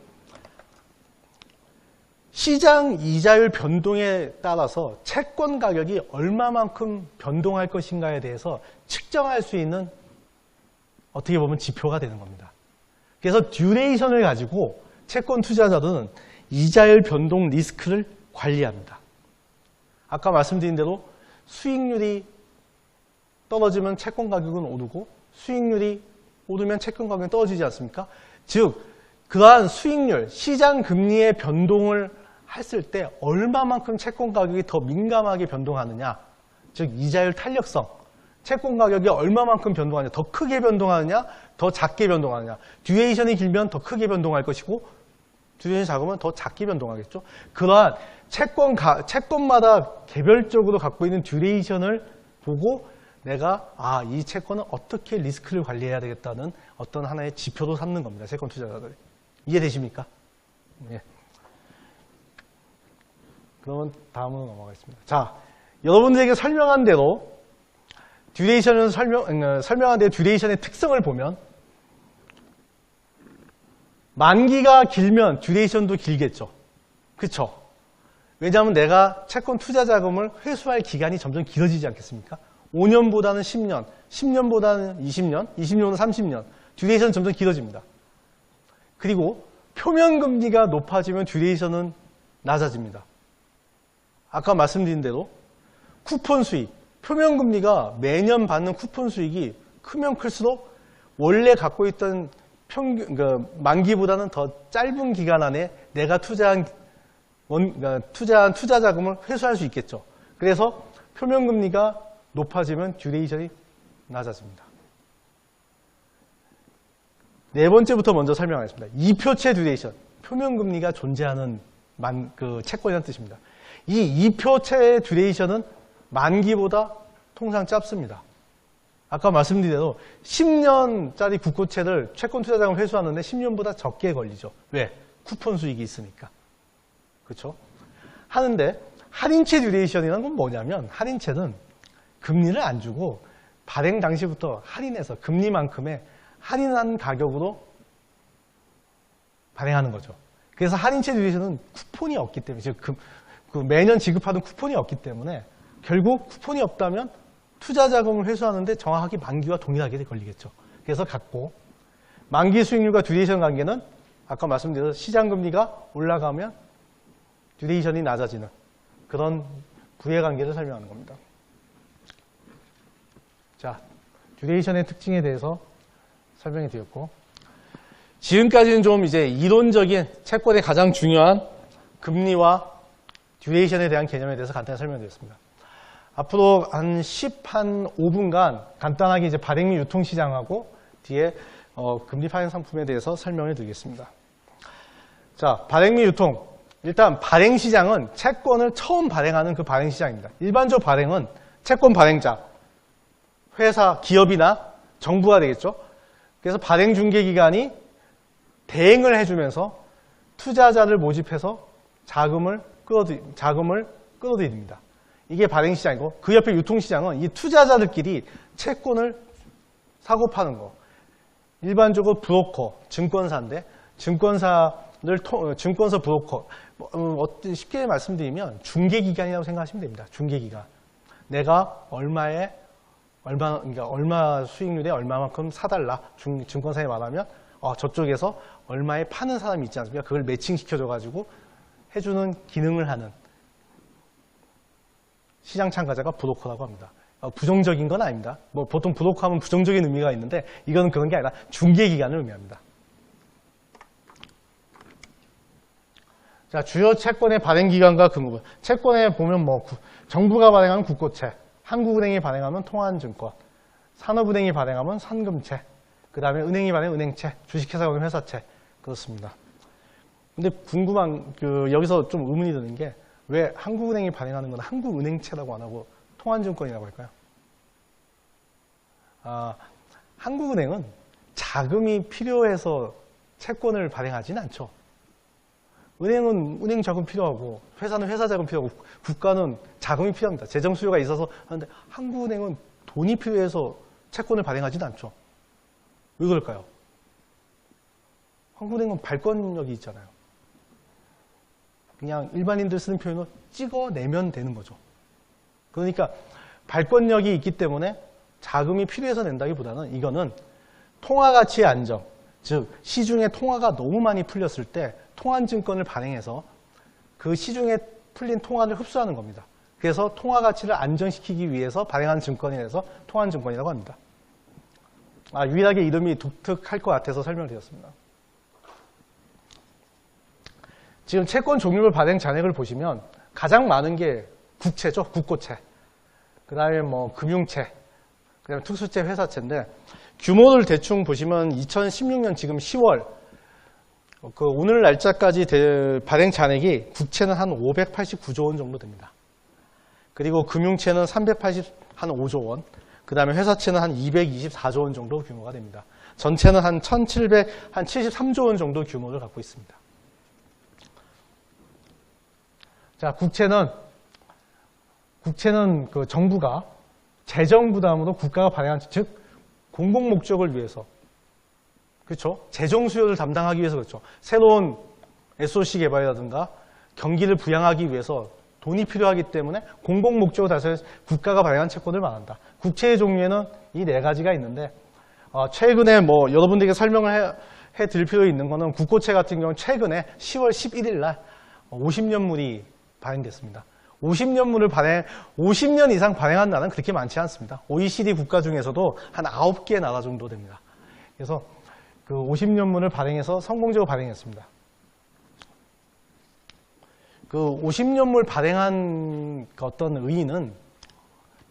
시장 이자율 변동에 따라서 채권 가격이 얼마만큼 변동할 것인가에 대해서 측정할 수 있는 어떻게 보면 지표가 되는 겁니다. 그래서 듀레이션을 가지고 채권 투자자들은 이자율 변동 리스크를 관리합니다. 아까 말씀드린 대로 수익률이 떨어지면 채권 가격은 오르고 수익률이 오르면 채권 가격은 떨어지지 않습니까? 즉 그러한 수익률, 시장 금리의 변동을 했을 때 얼마만큼 채권 가격이 더 민감하게 변동하느냐, 즉 이자율 탄력성, 채권 가격이 얼마만큼 변동하느냐, 더 크게 변동하느냐, 더 작게 변동하느냐. 듀레이션이 길면 더 크게 변동할 것이고 듀레이션이 작으면 더 작게 변동하겠죠. 그러한 채권마다 개별적으로 갖고 있는 듀레이션을 보고 내가 이 채권은 어떻게 리스크를 관리해야 되겠다는 어떤 하나의 지표로 삼는 겁니다. 채권 투자자들이. 이해되십니까? 네. 그러면 다음으로 넘어가겠습니다. 자, 여러분들에게 설명한 대로 설명한 대로 듀레이션의 특성을 보면 만기가 길면 듀레이션도 길겠죠. 그쵸? 왜냐하면 내가 채권 투자 자금을 회수할 기간이 점점 길어지지 않겠습니까? 5년보다는 10년, 10년보다는 20년, 20년보다는 30년. 듀레이션은 점점 길어집니다. 그리고 표면금리가 높아지면 듀레이션은 낮아집니다. 아까 말씀드린 대로 쿠폰 수익, 표면금리가 매년 받는 쿠폰 수익이 크면 클수록 원래 갖고 있던 만기보다는 더 짧은 기간 안에 내가 투자한 투자 자금을 회수할 수 있겠죠. 그래서 표면금리가 높아지면 듀레이션이 낮아집니다. 네 번째부터 먼저 설명하겠습니다. 이표채 듀레이션, 표면금리가 존재하는 채권이라는 뜻입니다. 이 이표채 듀레이션은 만기보다 통상 짧습니다. 아까 말씀드린 대로 10년짜리 국고채를 채권 투자자금 회수하는데 10년보다 적게 걸리죠. 왜? 쿠폰 수익이 있으니까. 그렇죠? 하는데 할인채 듀레이션이라는 건 뭐냐면 할인채는 금리를 안 주고 발행 당시부터 할인해서 금리만큼의 할인한 가격으로 발행하는 거죠. 그래서 할인채 듀레이션은 쿠폰이 없기 때문에 즉 매년 지급하는 쿠폰이 없기 때문에 결국 쿠폰이 없다면 투자 자금을 회수하는데 정확하게 만기와 동일하게 걸리겠죠. 그래서 같고 만기 수익률과 듀레이션 관계는 아까 말씀드린 시장 금리가 올라가면 듀레이션이 낮아지는 그런 부의 관계를 설명하는 겁니다. 자, 듀레이션의 특징에 대해서 설명해 드렸고 지금까지는 좀 이제 이론적인 채권의 가장 중요한 금리와 듀레이션에 대한 개념에 대해서 간단히 설명드렸습니다. 앞으로 한 5분간 간단하게 이제 발행 및 유통 시장하고 뒤에 금리 파생 상품에 대해서 설명을 드리겠습니다. 자, 발행 및 유통. 일단 발행 시장은 채권을 처음 발행하는 그 발행 시장입니다. 일반적 발행은 채권 발행자, 회사, 기업이나 정부가 되겠죠. 그래서 발행 중개 기관이 대행을 해주면서 투자자를 모집해서 자금을 끌어들입니다. 이게 발행 시장이고 그 옆에 유통 시장은 이 투자자들끼리 채권을 사고 파는 거. 일반적으로 브로커, 증권사인데 증권서 브로커. 쉽게 말씀드리면 중개기관이라고 생각하시면 됩니다. 중개기관. 내가 얼마 수익률에 얼마만큼 사달라. 증권사에 말하면 저쪽에서 얼마에 파는 사람이 있지 않습니까? 그걸 매칭시켜줘가지고 해주는 기능을 하는 시장 참가자가 브로커라고 합니다. 부정적인 건 아닙니다. 보통 브로커 하면 부정적인 의미가 있는데 이거는 그런 게 아니라 중개기관을 의미합니다. 자, 주요 채권의 발행기관과 근거부. 채권에 보면 정부가 발행하면 국고채, 한국은행이 발행하면 통화증권, 산업은행이 발행하면 산금채, 그 다음에 은행이 발행하면 은행채, 주식회사가 발행하면 회사채. 그렇습니다. 근데 궁금한, 여기서 좀 의문이 드는 게 왜 한국은행이 발행하는 건 한국은행채라고 안 하고 통화증권이라고 할까요? 한국은행은 자금이 필요해서 채권을 발행하지는 않죠. 은행은 은행 자금 필요하고 회사는 회사 자금 필요하고 국가는 자금이 필요합니다. 재정 수요가 있어서 하는데 한국은행은 돈이 필요해서 채권을 발행하지는 않죠. 왜 그럴까요? 한국은행은 발권력이 있잖아요. 그냥 일반인들 쓰는 표현으로 찍어내면 되는 거죠. 그러니까 발권력이 있기 때문에 자금이 필요해서 낸다기보다는 이거는 통화가치의 안정, 즉 시중에 통화가 너무 많이 풀렸을 때 통화증권을 발행해서 그 시중에 풀린 통화를 흡수하는 겁니다. 그래서 통화가치를 안정시키기 위해서 발행한 증권이라서 통화증권이라고 합니다. 유일하게 이름이 독특할 것 같아서 설명드렸습니다. 지금 채권 종류별 발행 잔액을 보시면 가장 많은 게 국채죠. 국고채. 그 다음에 금융채. 그 다음에 특수채, 회사채인데 규모를 대충 보시면 2016년 지금 10월 오늘 날짜까지 발행 잔액이 국채는 한 589조 원 정도 됩니다. 그리고 금융채는 385조 원, 그 다음에 회사채는 한 224조 원 정도 규모가 됩니다. 전체는 한 73조 원 정도 규모를 갖고 있습니다. 자, 국채는 그 정부가 재정 부담으로 국가가 발행한 즉 공공 목적을 위해서 그렇죠? 재정 수요를 담당하기 위해서 그렇죠. 새로운 SOC 개발이라든가 경기를 부양하기 위해서 돈이 필요하기 때문에 공공 목적으로 달성해서 국가가 발행한 채권을 말한다. 국채의 종류에는 이 네 가지가 있는데 최근에 뭐 여러분들에게 설명을 해드릴 필요 있는 거는 국고채 같은 경우는 최근에 10월 11일 날 50년물이 발행됐습니다. 50년 이상 발행한 나라는 그렇게 많지 않습니다. OECD 국가 중에서도 한 9개 나라 정도 됩니다. 그래서 그 50년물을 발행해서 성공적으로 발행했습니다. 그 50년물 발행한 어떤 의의는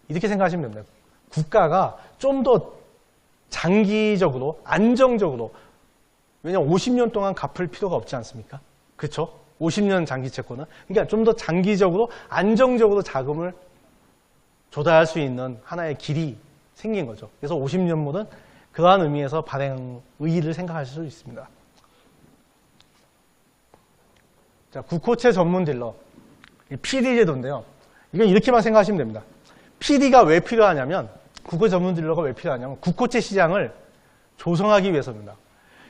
이렇게 생각하시면 됩니다. 국가가 좀 더 장기적으로, 안정적으로, 왜냐하면 50년 동안 갚을 필요가 없지 않습니까? 그렇죠? 50년 장기 채권은. 그러니까 좀 더 장기적으로, 안정적으로 자금을 조달할 수 있는 하나의 길이 생긴 거죠. 그래서 50년물은 그러한 의미에서 발행 의의를 생각하실 수 있습니다. 자, 국고채 전문 딜러, PD 제도인데요. 이건 이렇게만 생각하시면 됩니다. PD가 왜 필요하냐면, 국고채 전문 딜러가 왜 필요하냐면, 국고채 시장을 조성하기 위해서입니다.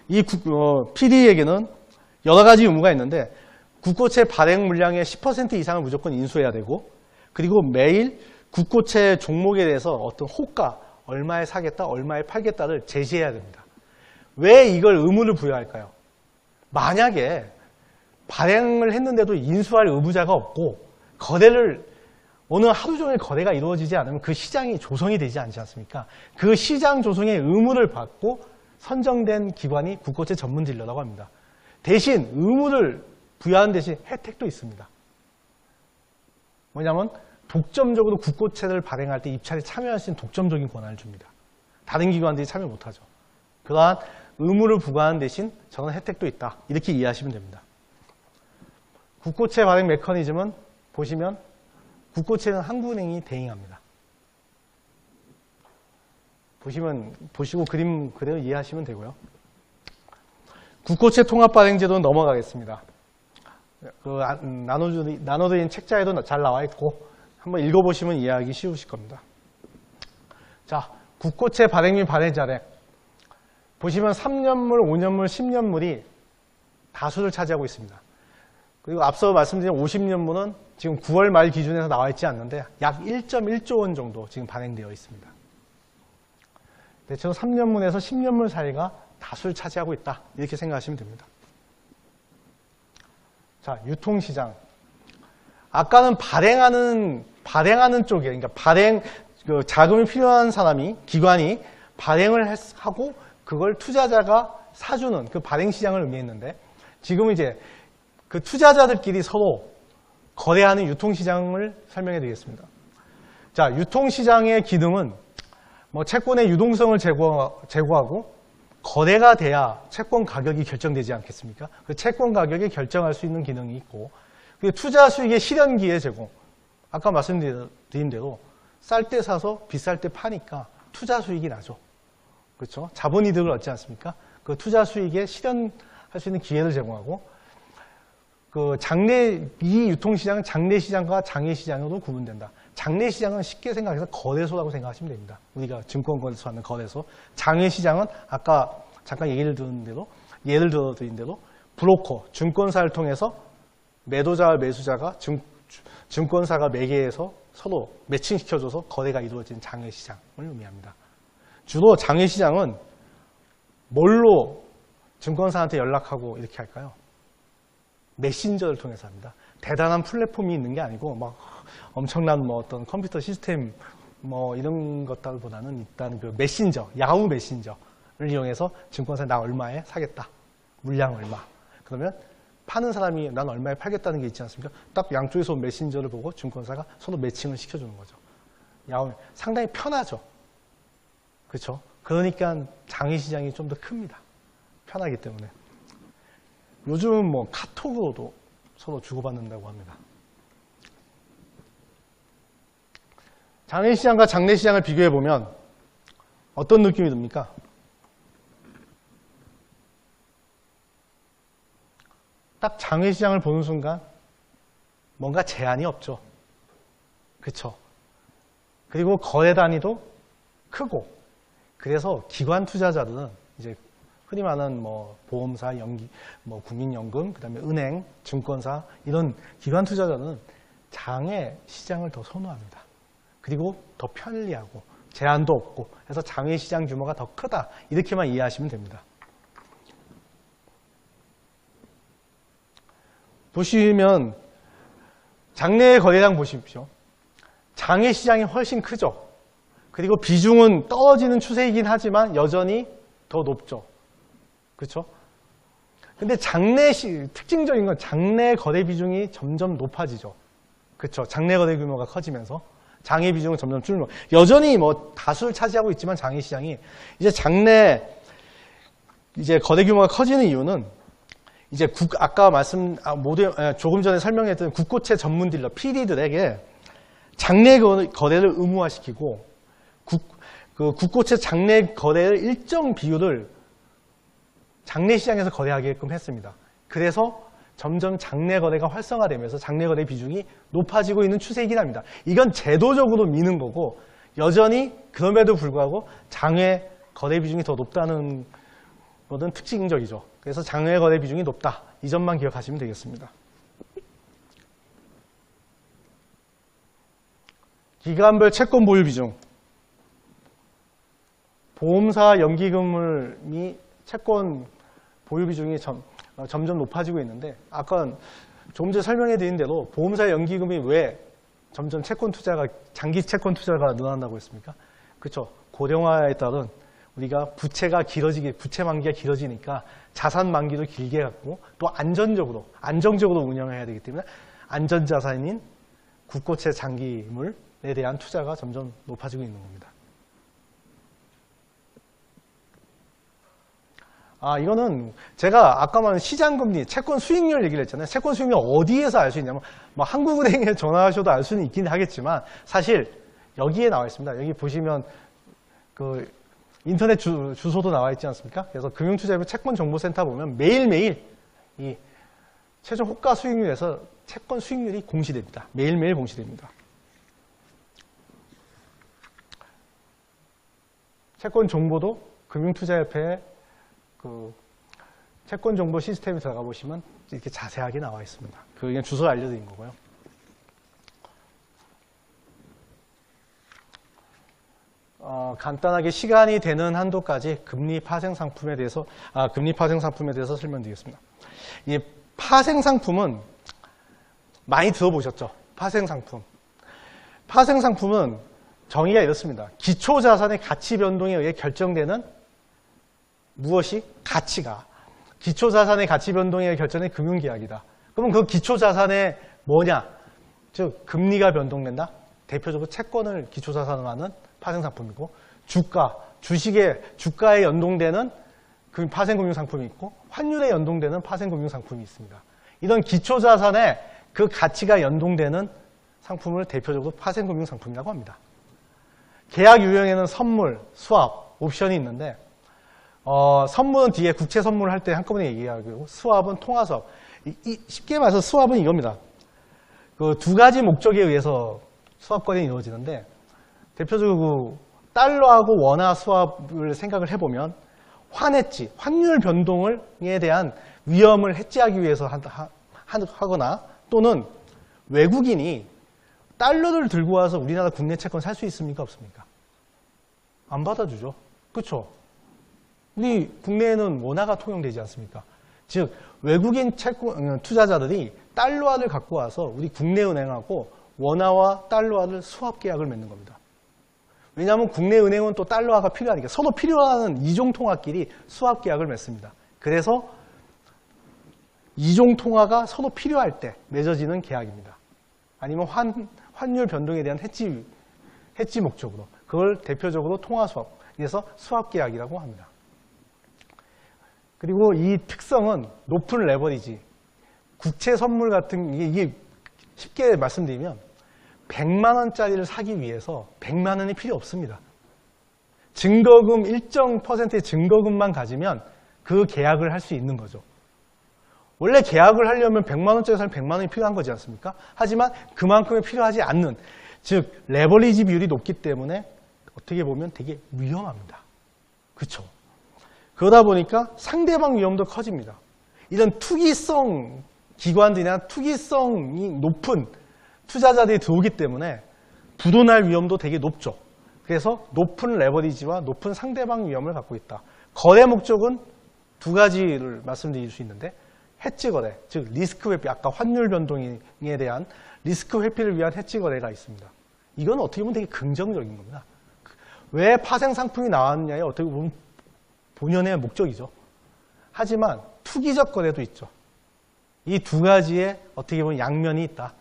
이 PD에게는 여러 가지 의무가 있는데, 국고채 발행 물량의 10% 이상을 무조건 인수해야 되고, 그리고 매일 국고채 종목에 대해서 어떤 호가, 얼마에 사겠다, 얼마에 팔겠다를 제시해야 됩니다. 왜 이걸 의무를 부여할까요? 만약에 발행을 했는데도 인수할 의무자가 없고 거래를 오늘 하루 종일 거래가 이루어지지 않으면 그 시장이 조성이 되지 않지 않습니까? 그 시장 조성의 의무를 받고 선정된 기관이 국고채 전문 딜러라고 합니다. 대신 의무를 부여하는 대신 혜택도 있습니다. 뭐냐면 독점적으로 국고채를 발행할 때 입찰에 참여할 수 있는 독점적인 권한을 줍니다. 다른 기관들이 참여 못하죠. 그러한 의무를 부과하는 대신 저런 혜택도 있다. 이렇게 이해하시면 됩니다. 국고채 발행 메커니즘은 보시면 국고채는 한국은행이 대행합니다. 보시고 그림 그대로 이해하시면 되고요. 국고채 통합 발행 제도는 넘어가겠습니다. 나눠드린 책자에도 잘 나와 있고 한번 읽어보시면 이해하기 쉬우실 겁니다. 자, 국고채 발행 및 발행 잔액. 보시면 3년물, 5년물, 10년물이 다수를 차지하고 있습니다. 그리고 앞서 말씀드린 50년물은 지금 9월 말 기준에서 나와 있지 않는데 약 1.1조 원 정도 지금 발행되어 있습니다. 대체로 3년물에서 10년물 사이가 다수를 차지하고 있다. 이렇게 생각하시면 됩니다. 자, 유통시장. 아까는 발행하는 쪽에, 그러니까 자금이 필요한 사람이, 기관이 발행을 하고 그걸 투자자가 사주는 그 발행시장을 의미했는데 지금 이제 그 투자자들끼리 서로 거래하는 유통시장을 설명해 드리겠습니다. 자, 유통시장의 기능은 뭐 채권의 유동성을 제고하고 거래가 돼야 채권 가격이 결정되지 않겠습니까? 그 채권 가격이 결정할 수 있는 기능이 있고, 그리고 투자 수익의 실현기회 제공. 아까 말씀드린 대로 쌀 때 사서 비쌀 때 파니까 투자 수익이 나죠. 그렇죠? 자본 이득을 얻지 않습니까? 그 투자 수익에 실현할 수 있는 기회를 제공하고, 이 유통시장은 장내시장과 장외시장으로 구분된다. 장내시장은 쉽게 생각해서 거래소라고 생각하시면 됩니다. 우리가 증권거래소 하는 거래소. 장외시장은 아까 잠깐 예를 들어드린 대로 브로커, 증권사를 통해서 매도자와 매수자가 증권사가 매개해서 서로 매칭시켜줘서 거래가 이루어지는 장외시장을 의미합니다. 주로 장외시장은 뭘로 증권사한테 연락하고 이렇게 할까요? 메신저를 통해서 합니다. 대단한 플랫폼이 있는 게 아니고 막 엄청난 뭐 어떤 컴퓨터 시스템 뭐 이런 것들보다는 일단 그 메신저, 야후 메신저를 이용해서 증권사에 나 얼마에 사겠다. 물량 얼마. 그러면 파는 사람이 난 얼마에 팔겠다는 게 있지 않습니까? 딱 양쪽에서 메신저를 보고 증권사가 서로 매칭을 시켜주는 거죠. 야후 상당히 편하죠. 그렇죠? 그러니까 장외시장이 좀 더 큽니다. 편하기 때문에. 요즘은 뭐 카톡으로도 서로 주고받는다고 합니다. 장외시장과 장내시장을 비교해보면 어떤 느낌이 듭니까? 딱 장외시장을 보는 순간 뭔가 제한이 없죠. 그렇죠? 그리고 거래 단위도 크고, 그래서 기관 투자자들은 이제 흔히 말하는 뭐 보험사, 연기, 뭐 국민연금, 그다음에 은행, 증권사 이런 기관 투자자는 장외 시장을 더 선호합니다. 그리고 더 편리하고 제한도 없고 해서 장외 시장 규모가 더 크다 이렇게만 이해하시면 됩니다. 보시면 장내 거래량 보십시오. 장외 시장이 훨씬 크죠. 그리고 비중은 떨어지는 추세이긴 하지만 여전히 더 높죠. 그렇죠? 근데 특징적인 건 장내 거래 비중이 점점 높아지죠. 그렇죠? 장내 거래 규모가 커지면서 장외 비중은 점점 줄고 여전히 뭐 다수를 차지하고 있지만 장외 시장이 이제 장내 이제 거래 규모가 커지는 이유는 이제 아까 조금 전에 설명했던 국고채 전문 딜러 PD들에게 장내 거래를 의무화시키고 국고채 장내 거래를 일정 비율을 장내 시장에서 거래하게끔 했습니다. 그래서 점점 장내 거래가 활성화되면서 장내 거래 비중이 높아지고 있는 추세이긴 합니다. 이건 제도적으로 미는 거고 여전히 그럼에도 불구하고 장외 거래 비중이 더 높다는 것은 특징적이죠. 그래서 장외 거래 비중이 높다. 이 점만 기억하시면 되겠습니다. 기간별 채권 보유 비중. 보험사 연기금이 채권 보유 비중이 점점 높아지고 있는데 아까 조금 전에 설명해 드린 대로 보험사 연기금이 왜 점점 장기 채권 투자가 늘어난다고 했습니까? 그렇죠. 고령화에 따른 우리가 부채 만기가 길어지니까 자산 만기도 길게 갖고 또 안정적으로 운영해야 되기 때문에 안전자산인 국고채 장기물에 대한 투자가 점점 높아지고 있는 겁니다. 이거는 제가 아까 말한 시장금리, 채권 수익률 얘기를 했잖아요. 채권 수익률 어디에서 알 수 있냐면 뭐 한국은행에 전화하셔도 알 수는 있긴 하겠지만 사실 여기에 나와 있습니다. 여기 보시면 그 인터넷 주소도 나와 있지 않습니까? 그래서 금융투자부 채권정보센터 보면 매일매일 이 최종 호가 수익률에서 채권 수익률이 공시됩니다. 매일매일 공시됩니다. 채권 정보도 금융투자협회에 그 채권 정보 시스템에 들어가 보시면 이렇게 자세하게 나와 있습니다. 그냥 주소를 알려드린 거고요. 간단하게 시간이 되는 한도까지 금리 파생 상품에 대해서 설명드리겠습니다. 이 파생 상품은 많이 들어보셨죠? 파생 상품은 정의가 이렇습니다. 기초 자산의 가치 변동에 의해 결정되는 무엇이? 가치가. 기초 자산의 가치 변동에 의해 결정된 금융계약이다. 그러면 그 기초 자산의 뭐냐? 즉 금리가 변동된다. 대표적으로 채권을 기초 자산으로 하는 파생 상품이고 주가에 연동되는 파생 금융 상품이 있고 환율에 연동되는 파생 금융 상품이 있습니다. 이런 기초 자산의 그 가치가 연동되는 상품을 대표적으로 파생 금융 상품이라고 합니다. 계약 유형에는 선물, 수합, 옵션이 있는데 선물은 뒤에 국채 선물을 할 때 한꺼번에 얘기하고 수합은 통화수합. 쉽게 말해서 수합은 이겁니다. 그 두 가지 목적에 의해서 수합 거래가 이루어지는데 대표적으로 달러하고 원화 수합을 생각을 해보면 환해지, 환율 변동에 대한 위험을 해지하기 위해서 하거나 또는 외국인이 달러를 들고 와서 우리나라 국내 채권 살 수 있습니까? 없습니까? 안 받아주죠. 그렇죠? 우리 국내에는 원화가 통용되지 않습니까? 즉 외국인 채권 투자자들이 달러화를 갖고 와서 우리 국내 은행하고 원화와 달러화를 수합 계약을 맺는 겁니다. 왜냐하면 국내 은행은 또 달러화가 필요하니까 서로 필요한 이종 통화끼리 수합 계약을 맺습니다. 그래서 이종 통화가 서로 필요할 때 맺어지는 계약입니다. 아니면 환율 변동에 대한 해지 목적으로 그걸 대표적으로 통화 수합, 그래서 수합 계약이라고 합니다. 그리고 이 특성은 높은 레버리지, 국채 선물 같은 이게 쉽게 말씀드리면 100만 원짜리를 사기 위해서 100만 원이 필요 없습니다. 증거금 일정 퍼센트의 증거금만 가지면 그 계약을 할 수 있는 거죠. 원래 계약을 하려면 100만 원짜리 사면 100만 원이 필요한 거지 않습니까? 하지만 그만큼이 필요하지 않는, 즉 레버리지 비율이 높기 때문에 어떻게 보면 되게 위험합니다. 그렇죠? 그러다 보니까 상대방 위험도 커집니다. 이런 투기성 기관들이나 투기성이 높은 투자자들이 들어오기 때문에 부도날 위험도 되게 높죠. 그래서 높은 레버리지와 높은 상대방 위험을 갖고 있다. 거래 목적은 두 가지를 말씀드릴 수 있는데 해지 거래, 즉 리스크 회피, 아까 환율 변동에 대한 리스크 회피를 위한 해지 거래가 있습니다. 이건 어떻게 보면 되게 긍정적인 겁니다. 왜 파생 상품이 나왔느냐에 어떻게 보면 본연의 목적이죠. 하지만 투기적 거래도 있죠. 이 두 가지에 어떻게 보면 양면이 있다.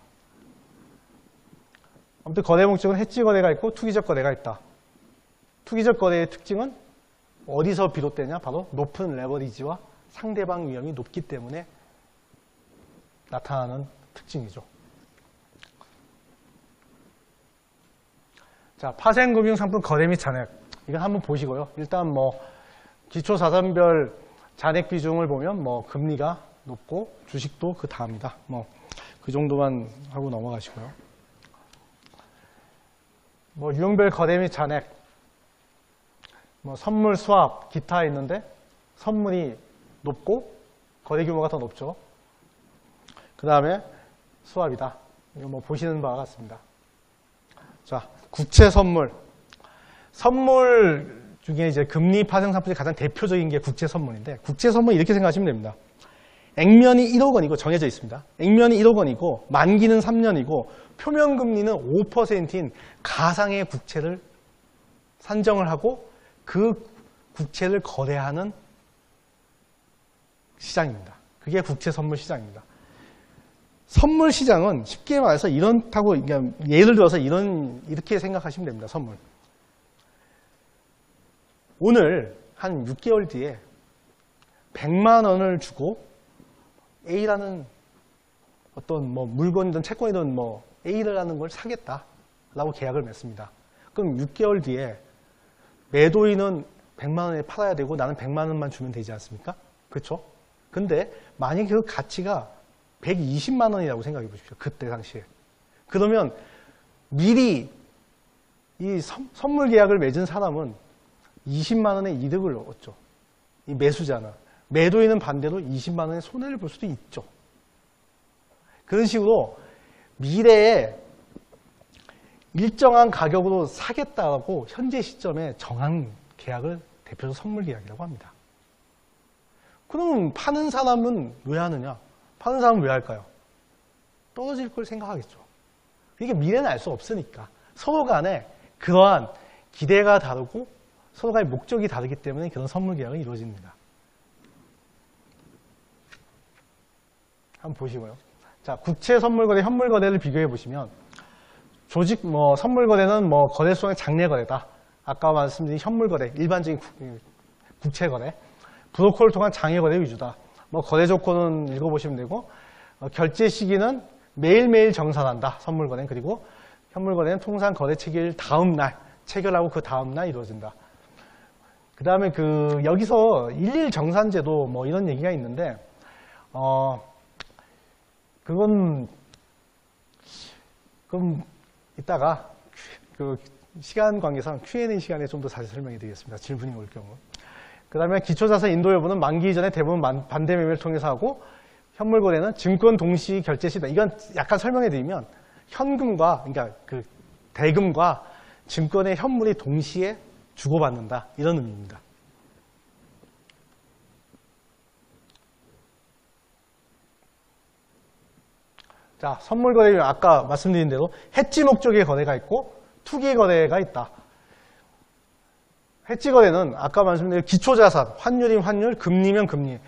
아무튼 거래 목적은 해지 거래가 있고 투기적 거래가 있다. 투기적 거래의 특징은 어디서 비롯되냐? 바로 높은 레버리지와 상대방 위험이 높기 때문에 나타나는 특징이죠. 자, 파생금융상품 거래 및 잔액. 이건 한번 보시고요. 일단 기초자산별 잔액 비중을 보면 금리가 높고 주식도 그 다음이다. 그 정도만 하고 넘어가시고요. 유형별 거래 및 잔액. 선물, 수합, 기타 있는데 선물이 높고 거래 규모가 더 높죠. 그 다음에 수합이다. 이거 보시는 바와 같습니다. 자, 국채 선물. 선물 중에 이제 금리 파생 상품이 가장 대표적인 게 국채 선물인데, 국채 선물 이렇게 생각하시면 됩니다. 액면이 1억 원이고 정해져 있습니다. 액면이 1억 원이고 만기는 3년이고 표면 금리는 5%인 가상의 국채를 산정을 하고 그 국채를 거래하는 시장입니다. 그게 국채 선물 시장입니다. 선물 시장은 쉽게 말해서 이렇다고, 예를 들어서 이렇게 생각하시면 됩니다. 선물. 오늘 한 6개월 뒤에 100만 원을 주고 A라는 어떤 물건이든 채권이든 A라는 걸 사겠다라고 계약을 맺습니다. 그럼 6개월 뒤에 매도인은 100만 원에 팔아야 되고 나는 100만 원만 주면 되지 않습니까? 그렇죠? 근데 만약에 그 가치가 120만 원이라고 생각해 보십시오. 그때 당시에. 그러면 미리 이 선물 계약을 맺은 사람은 20만 원의 이득을 얻죠. 이 매수자는. 매도인은 반대로 20만 원의 손해를 볼 수도 있죠. 그런 식으로 미래에 일정한 가격으로 사겠다고 현재 시점에 정한 계약을 대표적으로 선물 계약이라고 합니다. 그럼 파는 사람은 왜 하느냐? 파는 사람은 왜 할까요? 떨어질 걸 생각하겠죠. 이게 미래는 알 수 없으니까. 서로 간에 그러한 기대가 다르고 서로 간의 목적이 다르기 때문에 그런 선물 계약이 이루어집니다. 한번 보시고요. 자, 국채 선물 거래, 현물 거래를 비교해 보시면 조직 선물 거래는 거래소의 장래 거래다. 아까 말씀드린 현물 거래, 일반적인 국채 거래, 브로커를 통한 장외 거래 위주다. 거래 조건은 읽어보시면 되고, 결제 시기는 매일매일 정산한다. 선물 거래는. 그리고 현물 거래는 통상 거래 체결 다음 날 체결하고 그 다음 날 이루어진다. 그 다음에 여기서 일일 정산제도 이런 얘기가 있는데, 그럼 이따가 시간 관계상 Q&A 시간에 좀 더 자세히 설명해 드리겠습니다. 질문이 올 경우. 그 다음에 기초자산 인도 여부는 만기 이전에 대부분 반대 매매를 통해서 하고, 현물 거래는 증권 동시 결제 시다. 이건 약간 설명해 드리면 현금과, 그러니까 대금과 증권의 현물이 동시에 주고받는다. 이런 의미입니다. 자, 선물 거래는 아까 말씀드린 대로 해지 목적의 거래가 있고 투기 거래가 있다. 해지 거래는 아까 말씀드린 기초자산, 환율이면 환율, 금리면 금리.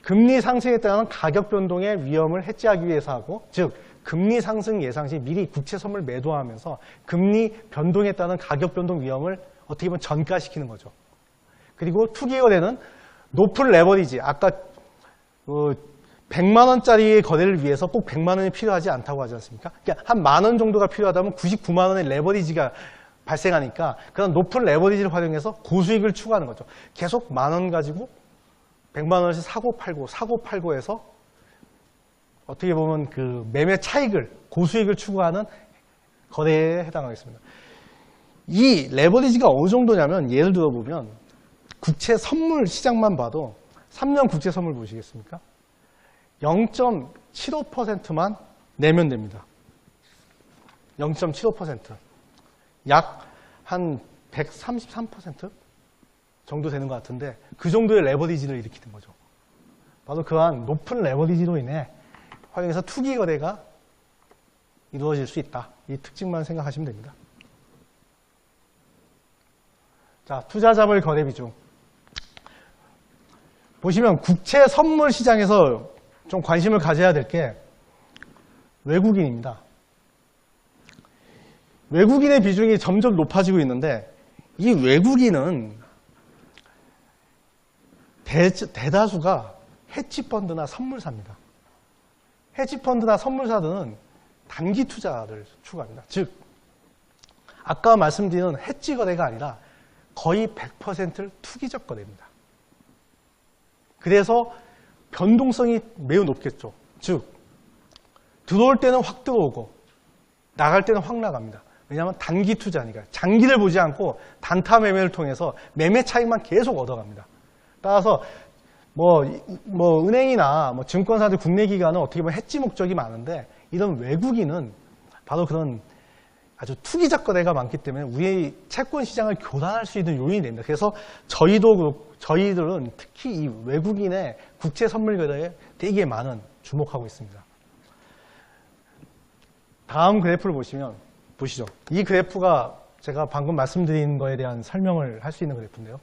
금리 상승에 따른 가격 변동의 위험을 해지하기 위해서 하고, 즉 금리 상승 예상 시 미리 국채 선물 매도하면서 금리 변동에 따른 가격 변동 위험을 어떻게 보면 전가시키는 거죠. 그리고 투기 거래는 높은 레버리지, 아까 100만 원짜리 거래를 위해서 꼭 100만 원이 필요하지 않다고 하지 않습니까? 그러니까 한 만 원 정도가 필요하다면 99만 원의 레버리지가 발생하니까 그런 높은 레버리지를 활용해서 고수익을 추구하는 거죠. 계속 만 원 가지고 100만 원씩 사고 팔고 해서 어떻게 보면 매매 차익을, 고수익을 추구하는 거래에 해당하겠습니다. 이 레버리지가 어느 정도냐면 예를 들어 보면 국채 선물 시장만 봐도 3년 국채 선물 보시겠습니까? 0.75%만 내면 됩니다. 0.75%. 약 한 133% 정도 되는 것 같은데 그 정도의 레버리지를 일으키는 거죠. 바로 그러한 높은 레버리지로 인해 활용해서 투기 거래가 이루어질 수 있다. 이 특징만 생각하시면 됩니다. 자, 투자자물 거래 비중. 보시면 국채 선물 시장에서 좀 관심을 가져야 될 게 외국인입니다. 외국인의 비중이 점점 높아지고 있는데 이 외국인은 대다수가 헤지펀드나 선물사입니다. 헤지펀드나 선물사들은 단기 투자를 추구합니다. 즉 아까 말씀드린 헤지 거래가 아니라 거의 100% 투기적 거래입니다. 그래서 변동성이 매우 높겠죠. 즉 들어올 때는 확 들어오고 나갈 때는 확 나갑니다. 왜냐하면 단기 투자니까 장기를 보지 않고 단타 매매를 통해서 매매 차익만 계속 얻어갑니다. 따라서 은행이나 증권사들 국내 기관은 어떻게 보면 헤지 목적이 많은데 이런 외국인은 바로 그런 아주 투기적 거래가 많기 때문에 우리의 채권 시장을 교란할 수 있는 요인이 됩니다. 그래서 저희들은 특히 이 외국인의 국채 선물 거래에 되게 많은 주목하고 있습니다. 다음 그래프를 보시죠. 이 그래프가 제가 방금 말씀드린 거에 대한 설명을 할 수 있는 그래프인데요.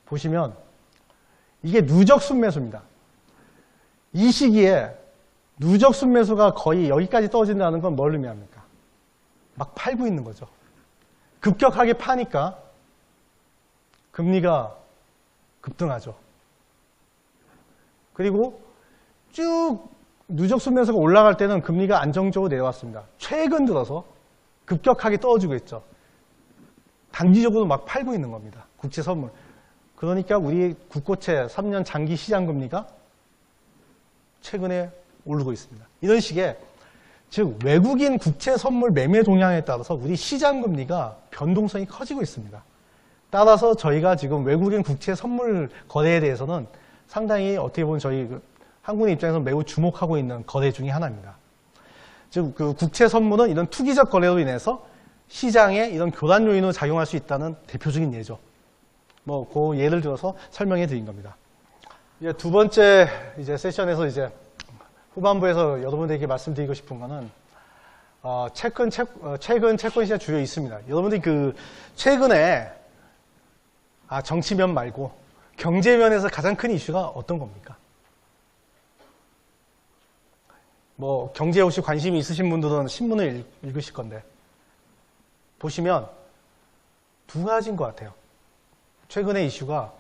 보시면 이게 누적 순매수입니다. 이 시기에 누적 순매수가 거의 여기까지 떨어진다는 건 뭘 의미합니까? 막 팔고 있는 거죠. 급격하게 파니까 금리가 급등하죠. 그리고 쭉 누적 순매수가 올라갈 때는 금리가 안정적으로 내려왔습니다. 최근 들어서 급격하게 떨어지고 있죠. 단기적으로 막 팔고 있는 겁니다. 국채 선물. 그러니까 우리 국고채 3년 장기 시장 금리가 최근에 오르고 있습니다. 이런 식의 즉 외국인 국채 선물 매매 동향에 따라서 우리 시장 금리가 변동성이 커지고 있습니다. 따라서 저희가 지금 외국인 국채 선물 거래에 대해서는 상당히 어떻게 보면 저희 한국인 입장에서 매우 주목하고 있는 거래 중에 하나입니다. 즉 그 국채 선물은 이런 투기적 거래로 인해서 시장에 이런 교란 요인으로 작용할 수 있다는 대표적인 예죠. 그 예를 들어서 설명해 드린 겁니다. 이제 두 번째 세션에서 후반부에서 여러분들에게 말씀드리고 싶은 거는 최근 채권 시장 주요 있습니다. 여러분들이 최근에 정치면 말고 경제면에서 가장 큰 이슈가 어떤 겁니까? 경제에 혹시 관심이 있으신 분들은 신문을 읽으실 건데 보시면 두 가지인 것 같아요. 최근의 이슈가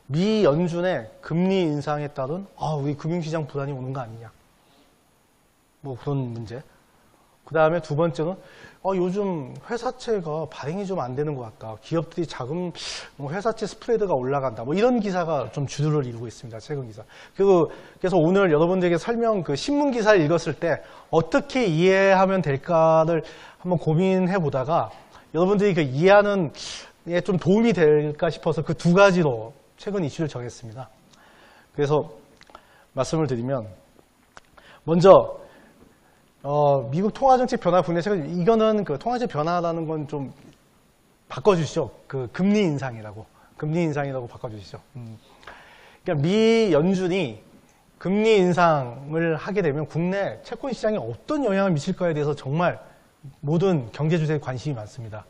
미 연준의 금리 인상에 따른 우리 금융시장 불안이 오는 거 아니냐. 그런 문제. 그 다음에 두 번째는 요즘 회사채가 발행이 좀 안 되는 것 같다. 기업들이 자금 회사채 스프레드가 올라간다. 이런 기사가 좀 주류를 이루고 있습니다. 최근 기사. 그래서 오늘 여러분들에게 신문 기사를 읽었을 때 어떻게 이해하면 될까를 한번 고민해 보다가 여러분들이 이해하는 게 좀 도움이 될까 싶어서 그 두 가지로 최근 이슈를 정했습니다. 그래서 말씀을 드리면 먼저 미국 통화정책 변화 국내 최근 이거는 통화정책 변화라는 건 좀 바꿔주시죠. 금리 인상이라고 바꿔주시죠. 그러니까 미 연준이 금리 인상을 하게 되면 국내 채권 시장에 어떤 영향을 미칠까에 대해서 정말 모든 경제 주체에 관심이 많습니다.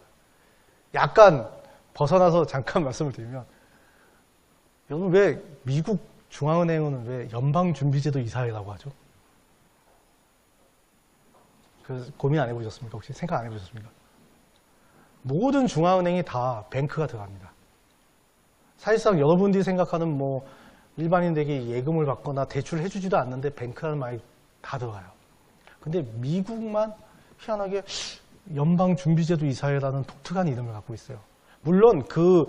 약간 벗어나서 잠깐 말씀을 드리면 여러분 왜 미국 중앙은행은 왜 연방준비제도 이사회라고 하죠? 고민 안 해보셨습니까? 혹시 생각 안 해보셨습니까? 모든 중앙은행이 다 뱅크가 들어갑니다. 사실상 여러분들이 생각하는 일반인들에게 예금을 받거나 대출을 해주지도 않는데 뱅크라는 말이 다 들어가요. 근데 미국만 희한하게 연방준비제도 이사회라는 독특한 이름을 갖고 있어요. 물론 그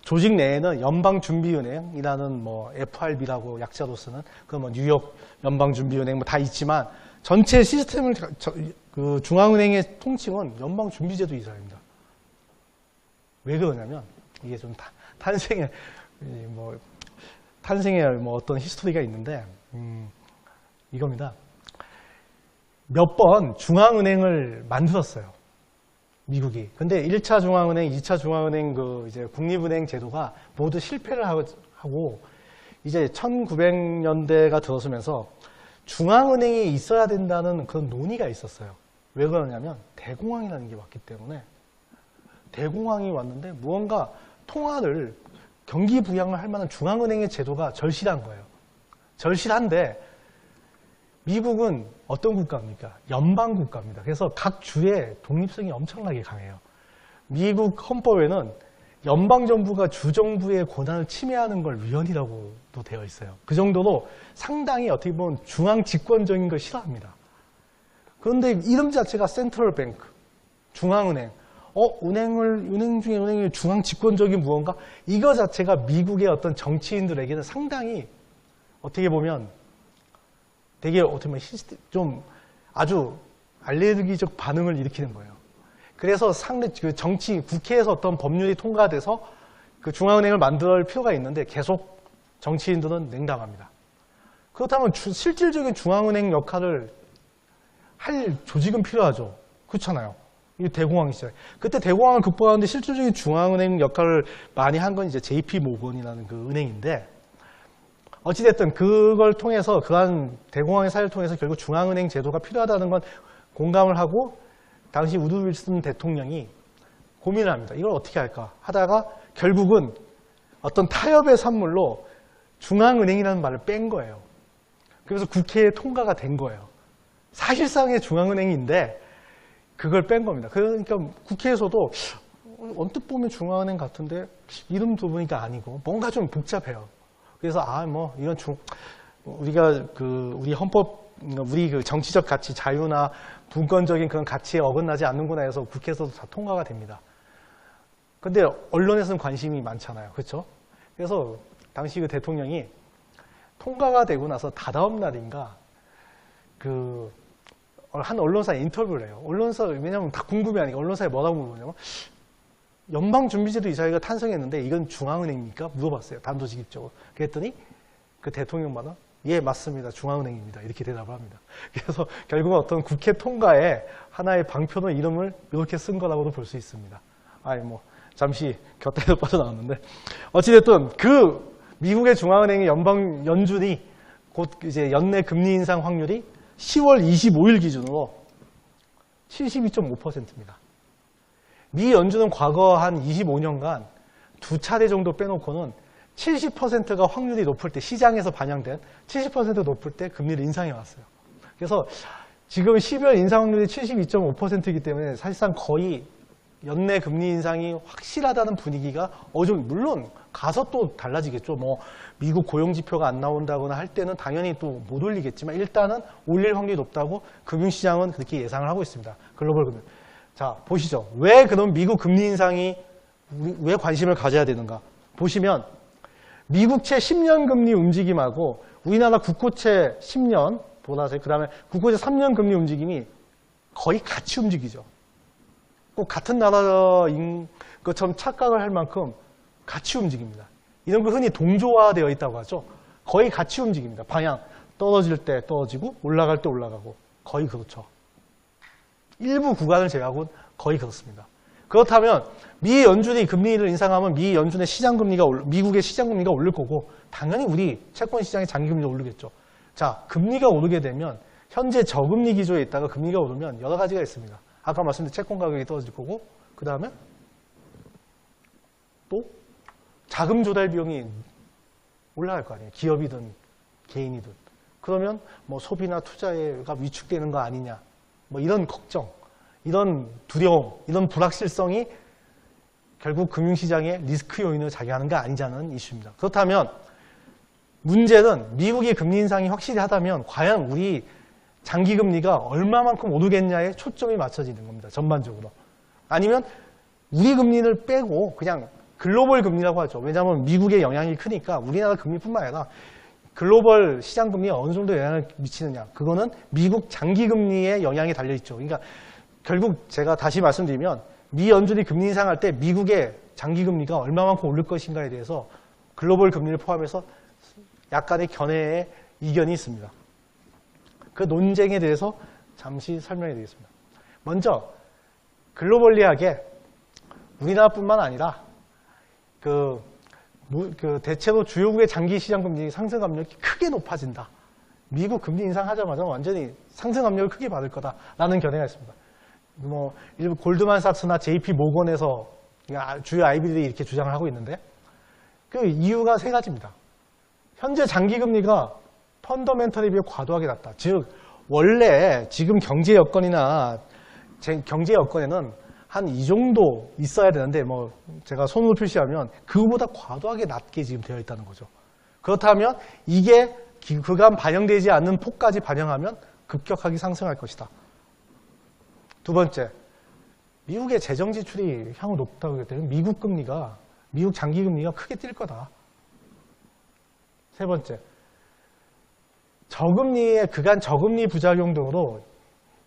조직 내에는 연방준비은행이라는 FRB라고 약자로 쓰는 뉴욕 연방준비은행 다 있지만 전체 시스템을 중앙은행의 통칭은 연방준비제도 이사회입니다. 왜 그러냐면 이게 좀 탄생의 뭐 탄생의 뭐 어떤 히스토리가 있는데 이겁니다. 몇 번 중앙은행을 만들었어요. 미국이. 근데 1차 중앙은행, 2차 중앙은행 그 이제 국립은행 제도가 모두 실패를 하고 이제 1900년대가 들어서면서 중앙은행이 있어야 된다는 그런 논의가 있었어요. 왜 그러냐면 대공황이라는 게 왔기 때문에 대공황이 왔는데 무언가 통화를 경기 부양을 할 만한 중앙은행의 제도가 절실한 거예요. 절실한데 미국은 어떤 국가입니까? 연방 국가입니다. 그래서 각 주의 독립성이 엄청나게 강해요. 미국 헌법에는 연방정부가 주정부의 권한을 침해하는 걸 위헌이라고도 되어 있어요. 그 정도로 상당히 어떻게 보면 중앙 집권적인 걸 싫어합니다. 그런데 이름 자체가 센트럴 뱅크, 중앙은행. 은행 중에 은행이 중앙 집권적인 무언가? 이거 자체가 미국의 어떤 정치인들에게는 상당히 어떻게 보면 되게 어떻게 보면 좀 아주 알레르기적 반응을 일으키는 거예요. 그래서 상당히 그 정치, 국회에서 어떤 법률이 통과돼서 그 중앙은행을 만들 필요가 있는데 계속 정치인들은 냉담합니다. 그렇다면 실질적인 중앙은행 역할을 할 조직은 필요하죠. 그렇잖아요. 이 대공황 시절. 그때 대공황을 극복하는데 실질적인 중앙은행 역할을 많이 한 건 이제 JP 모건이라는 그 은행인데 어찌됐든 그걸 통해서 그한 대공황의 사회를 통해서 결국 중앙은행 제도가 필요하다는 건 공감을 하고 당시 우드 윌슨 대통령이 고민을 합니다. 이걸 어떻게 할까 하다가 결국은 어떤 타협의 산물로 중앙은행이라는 말을 뺀 거예요. 그래서 국회에 통과가 된 거예요. 사실상의 중앙은행인데 그걸 뺀 겁니다. 그러니까 국회에서도 언뜻 보면 중앙은행 같은데 이름 들어보니까 아니고 뭔가 좀 복잡해요. 그래서 이건 우리가 우리 헌법, 우리 그 정치적 가치, 자유나 분권적인 그런 가치에 어긋나지 않는구나 해서 국회에서도 다 통과가 됩니다. 근데 언론에서는 관심이 많잖아요. 그렇죠? 그래서 당시 그 대통령이 통과가 되고 나서 다다음 날인가 한 언론사에 인터뷰를 해요. 왜냐면 다 궁금해하니까 언론사에 뭐라고 물어보냐면 연방준비제도 이사회가 탄생했는데 이건 중앙은행입니까? 물어봤어요. 단도직입적으로. 그랬더니 그 대통령마다 예, 맞습니다. 중앙은행입니다. 이렇게 대답을 합니다. 그래서 결국은 어떤 국회 통과에 하나의 방편의 이름을 이렇게 쓴 거라고도 볼 수 있습니다. 잠시 곁에서 빠져나왔는데 어찌됐든 그 미국의 중앙은행의 연준이 곧 이제 연내 금리 인상 확률이 10월 25일 기준으로 72.5%입니다. 미 연준은 과거 한 25년간 두 차례 정도 빼놓고는 70%가 확률이 높을 때, 시장에서 반영된 70% 높을 때 금리를 인상해 왔어요. 그래서 지금 12월 인상 확률이 72.5%이기 때문에 사실상 거의 연내 금리 인상이 확실하다는 분위기가 물론 가서 또 달라지겠죠. 미국 고용지표가 안 나온다거나 할 때는 당연히 또 못 올리겠지만 일단은 올릴 확률이 높다고 금융시장은 그렇게 예상을 하고 있습니다. 글로벌 금융. 자, 보시죠. 왜 그럼 미국 금리 인상이 왜 관심을 가져야 되는가? 보시면 미국채 10년 금리 움직임하고 우리나라 국고채 10년 보라색 그다음에 국고채 3년 금리 움직임이 거의 같이 움직이죠. 꼭 같은 나라인 것처럼 착각을 할 만큼 같이 움직입니다. 이런 걸 흔히 동조화되어 있다고 하죠. 거의 같이 움직입니다. 방향 떨어질 때 떨어지고 올라갈 때 올라가고 거의 그렇죠. 일부 구간을 제외하고는 거의 그렇습니다. 그렇다면 미 연준이 금리를 인상하면 미국의 시장금리가 오를 거고 당연히 우리 채권 시장의 장기금리가 오르겠죠. 자, 금리가 오르게 되면 현재 저금리 기조에 있다가 금리가 오르면 여러 가지가 있습니다. 아까 말씀드린 채권 가격이 떨어질 거고 그 다음에 또 자금 조달 비용이 올라갈 거 아니에요. 기업이든 개인이든. 그러면 소비나 투자가 위축되는 거 아니냐. 이런 걱정, 이런 두려움, 이런 불확실성이 결국 금융시장의 리스크 요인을 작용하는 게 아니냐는 이슈입니다. 그렇다면 문제는 미국의 금리 인상이 확실히 하다면 과연 우리 장기금리가 얼마만큼 오르겠냐에 초점이 맞춰지는 겁니다. 전반적으로. 아니면 우리 금리를 빼고 그냥 글로벌 금리라고 하죠. 왜냐하면 미국의 영향이 크니까 우리나라 금리뿐만 아니라 글로벌 시장 금리에 어느 정도 영향을 미치느냐. 그거는 미국 장기금리에 영향이 달려있죠. 그러니까 결국 제가 다시 말씀드리면 미 연준이 금리 인상할 때 미국의 장기 금리가 얼마만큼 오를 것인가에 대해서 글로벌 금리를 포함해서 약간의 견해의 이견이 있습니다. 그 논쟁에 대해서 잠시 설명해 드리겠습니다. 먼저 글로벌리하게 우리나라뿐만 아니라 대체로 주요국의 장기 시장 금리 상승 압력이 크게 높아진다. 미국 금리 인상하자마자 완전히 상승 압력을 크게 받을 거다라는 견해가 있습니다. 일부 골드만삭스나 JP 모건에서 주요 아이비들이 이렇게 주장을 하고 있는데 그 이유가 세 가지입니다. 현재 장기 금리가 펀더멘털에 비해 과도하게 낮다. 즉 원래 지금 경제 여건이나 경제 여건에는 한 이 정도 있어야 되는데 제가 손으로 표시하면 그거보다 과도하게 낮게 지금 되어 있다는 거죠. 그렇다면 이게 그간 반영되지 않는 폭까지 반영하면 급격하게 상승할 것이다. 두 번째, 미국의 재정 지출이 향후 높다고 했을 때는 미국 장기 금리가 크게 뛸 거다. 세 번째, 저금리의 그간 저금리 부작용 등으로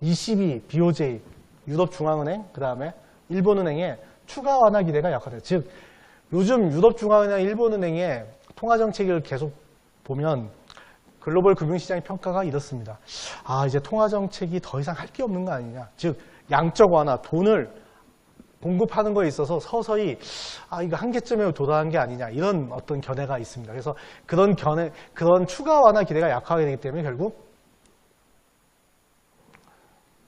ECB, BOJ, 유럽중앙은행, 그 다음에 일본은행의 추가 완화 기대가 약화돼요. 즉 요즘 유럽중앙은행, 일본은행의 통화정책을 계속 보면 글로벌 금융시장의 평가가 이렇습니다. 이제 통화정책이 더 이상 할 게 없는 거 아니냐. 즉 양적 완화, 돈을 공급하는 거에 있어서 서서히 이거 한계점에 도달한 게 아니냐, 이런 어떤 견해가 있습니다. 그래서 그런 추가 완화 기대가 약화하게 되기 때문에 결국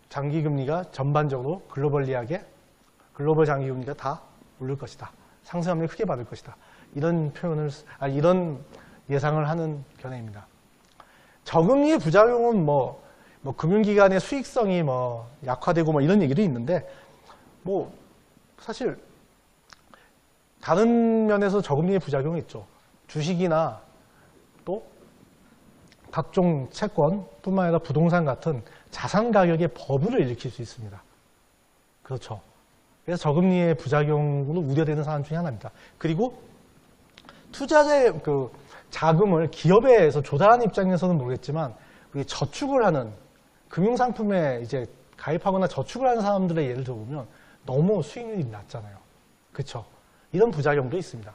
장기금리가 전반적으로 글로벌 장기금리가 다 오를 것이다. 상승 압력을 크게 받을 것이다. 이런 이런 예상을 하는 견해입니다. 저금리의 부작용은 금융기관의 수익성이 약화되고 이런 얘기도 있는데 사실 다른 면에서 저금리의 부작용이 있죠. 주식이나 또 각종 채권뿐만 아니라 부동산 같은 자산 가격의 버블을 일으킬 수 있습니다. 그렇죠. 그래서 저금리의 부작용으로 우려되는 사안 중에 하나입니다. 그리고 투자자의 자금을 기업에서 조달하는 입장에서는 모르겠지만 우리 저축을 하는 금융상품에 이제 가입하거나 저축을 하는 사람들의 예를 들어보면 너무 수익률이 낮잖아요. 그렇죠? 이런 부작용도 있습니다.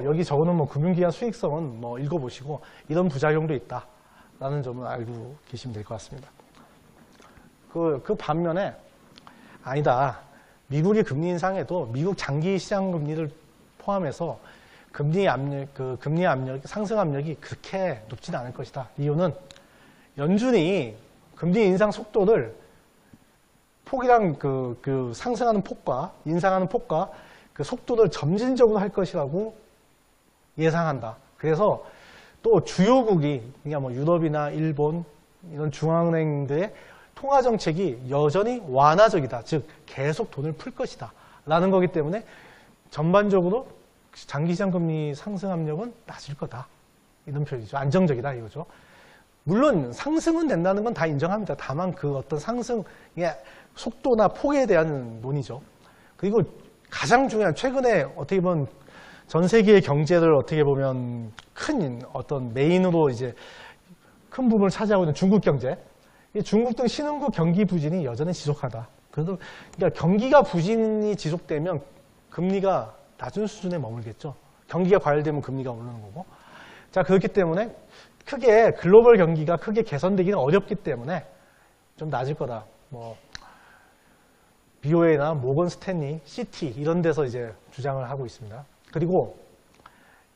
여기 적어놓은 금융기관 수익성은 읽어보시고 이런 부작용도 있다라는 점을 알고 계시면 될 것 같습니다. 그 반면에 아니다. 미국이 금리 인상해도 미국 장기 시장 금리를 포함해서 금리 압력, 상승 압력이 그렇게 높지는 않을 것이다. 이유는 연준이 금리 인상 속도를 폭이랑 상승하는 폭과 인상하는 폭과 그 속도를 점진적으로 할 것이라고 예상한다. 그래서 또 주요국이 그러니까 유럽이나 일본 이런 중앙은행들의 통화 정책이 여전히 완화적이다. 즉 계속 돈을 풀 것이다. 라는 거기 때문에 전반적으로 장기시장 금리 상승 압력은 낮을 거다. 이런 표현이죠. 안정적이다 이거죠. 물론 상승은 된다는 건 다 인정합니다. 다만 그 어떤 상승의 속도나 폭에 대한 논의죠. 그리고 가장 중요한 최근에 어떻게 보면 전 세계의 경제를 어떻게 보면 큰 어떤 메인으로 이제 큰 부분을 차지하고 있는 중국 경제. 중국 등 신흥국 경기 부진이 여전히 지속하다. 그래도 그러니까 경기가 부진이 지속되면 금리가 낮은 수준에 머물겠죠. 경기가 과열되면 금리가 오르는 거고. 자, 그렇기 때문에 크게 글로벌 경기가 크게 개선되기는 어렵기 때문에 좀 낮을 거다. BOA나 모건 스탠리, 시티 이런 데서 이제 주장을 하고 있습니다. 그리고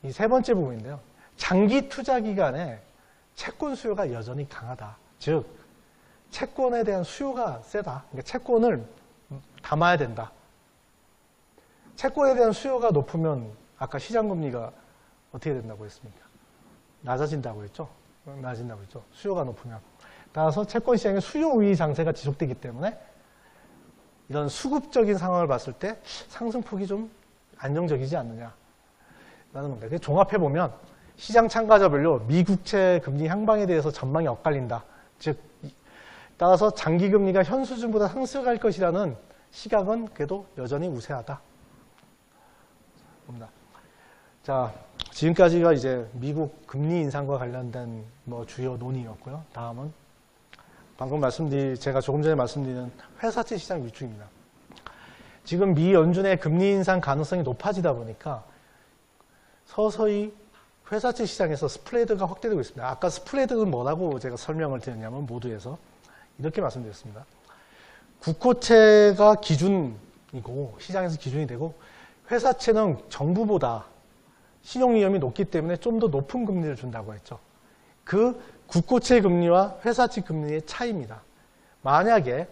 이 세 번째 부분인데요. 장기 투자 기간에 채권 수요가 여전히 강하다. 즉 채권에 대한 수요가 세다. 그러니까 채권을 담아야 된다. 채권에 대한 수요가 높으면 아까 시장 금리가 어떻게 된다고 했습니까? 낮아진다고 했죠. 낮아진다고 했죠. 수요가 높으면. 따라서 채권 시장의 수요 우위 장세가 지속되기 때문에 이런 수급적인 상황을 봤을 때 상승폭이 좀 안정적이지 않느냐라는 겁니다. 그래서 종합해보면 시장 참가자별로 미국채 금리 향방에 대해서 전망이 엇갈린다. 즉 따라서 장기 금리가 현 수준보다 상승할 것이라는 시각은 그래도 여전히 우세하다. 자, 지금까지가 이제 미국 금리 인상과 관련된 주요 논의였고요. 다음은 방금 제가 조금 전에 말씀드린 회사채 시장 위축입니다. 지금 미 연준의 금리 인상 가능성이 높아지다 보니까 서서히 회사채 시장에서 스프레드가 확대되고 있습니다. 아까 스프레드는 뭐라고 제가 설명을 드렸냐면 모두에서 이렇게 말씀드렸습니다. 국고채가 기준이고 시장에서 기준이 되고 회사채는 정부보다 신용위험이 높기 때문에 좀 더 높은 금리를 준다고 했죠. 그 국고채 금리와 회사채 금리의 차이입니다. 만약에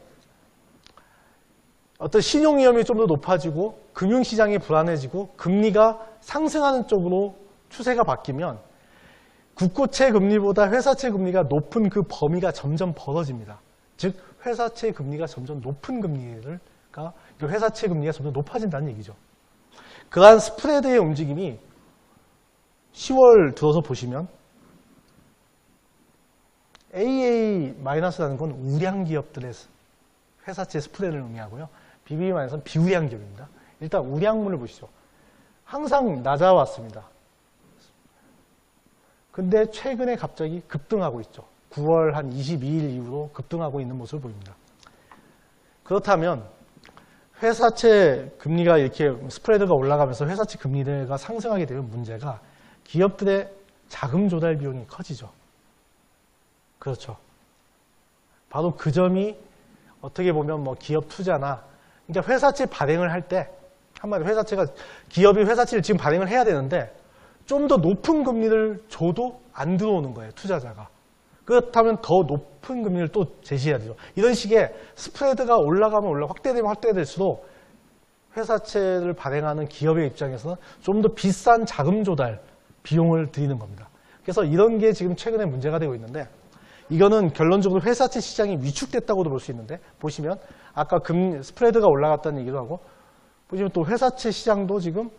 어떤 신용위험이 좀 더 높아지고 금융시장이 불안해지고 금리가 상승하는 쪽으로 추세가 바뀌면 국고채 금리보다 회사채 금리가 높은 그 범위가 점점 벌어집니다. 즉 회사채 금리가 점점 높은 회사채 금리가 점점 높아진다는 얘기죠. 그러한 스프레드의 움직임이 10월 들어서 보시면 AA-라는 건 우량 기업들의 회사채 스프레드를 의미하고요. BB-는 비우량 기업입니다. 일단 우량물을 보시죠. 항상 낮아왔습니다. 근데 최근에 갑자기 급등하고 있죠. 9월 한 22일 이후로 급등하고 있는 모습을 보입니다. 그렇다면 회사채 금리가 이렇게 스프레드가 올라가면서 회사채 금리가 상승하게 되면 문제가 기업들의 자금 조달 비용이 커지죠. 그렇죠. 바로 그 점이 어떻게 보면 뭐 기업 투자나 그러니까 회사채 발행을 할 때 한마디로 기업이 회사채를 지금 발행을 해야 되는데 좀 더 높은 금리를 줘도 안 들어오는 거예요. 투자자가. 그렇다면 더 높은 금리를 또 제시해야 되죠. 이런 식의 스프레드가 올라가면 확대되면 확대될수록 회사채를 발행하는 기업의 입장에서는 좀 더 비싼 자금 조달 비용을 들이는 겁니다. 그래서 이런 게 지금 최근에 문제가 되고 있는데 이거는 결론적으로 회사채 시장이 위축됐다고도 볼 수 있는데 보시면 아까 스프레드가 올라갔다는 얘기도 하고 보시면 또 회사채 시장도 지금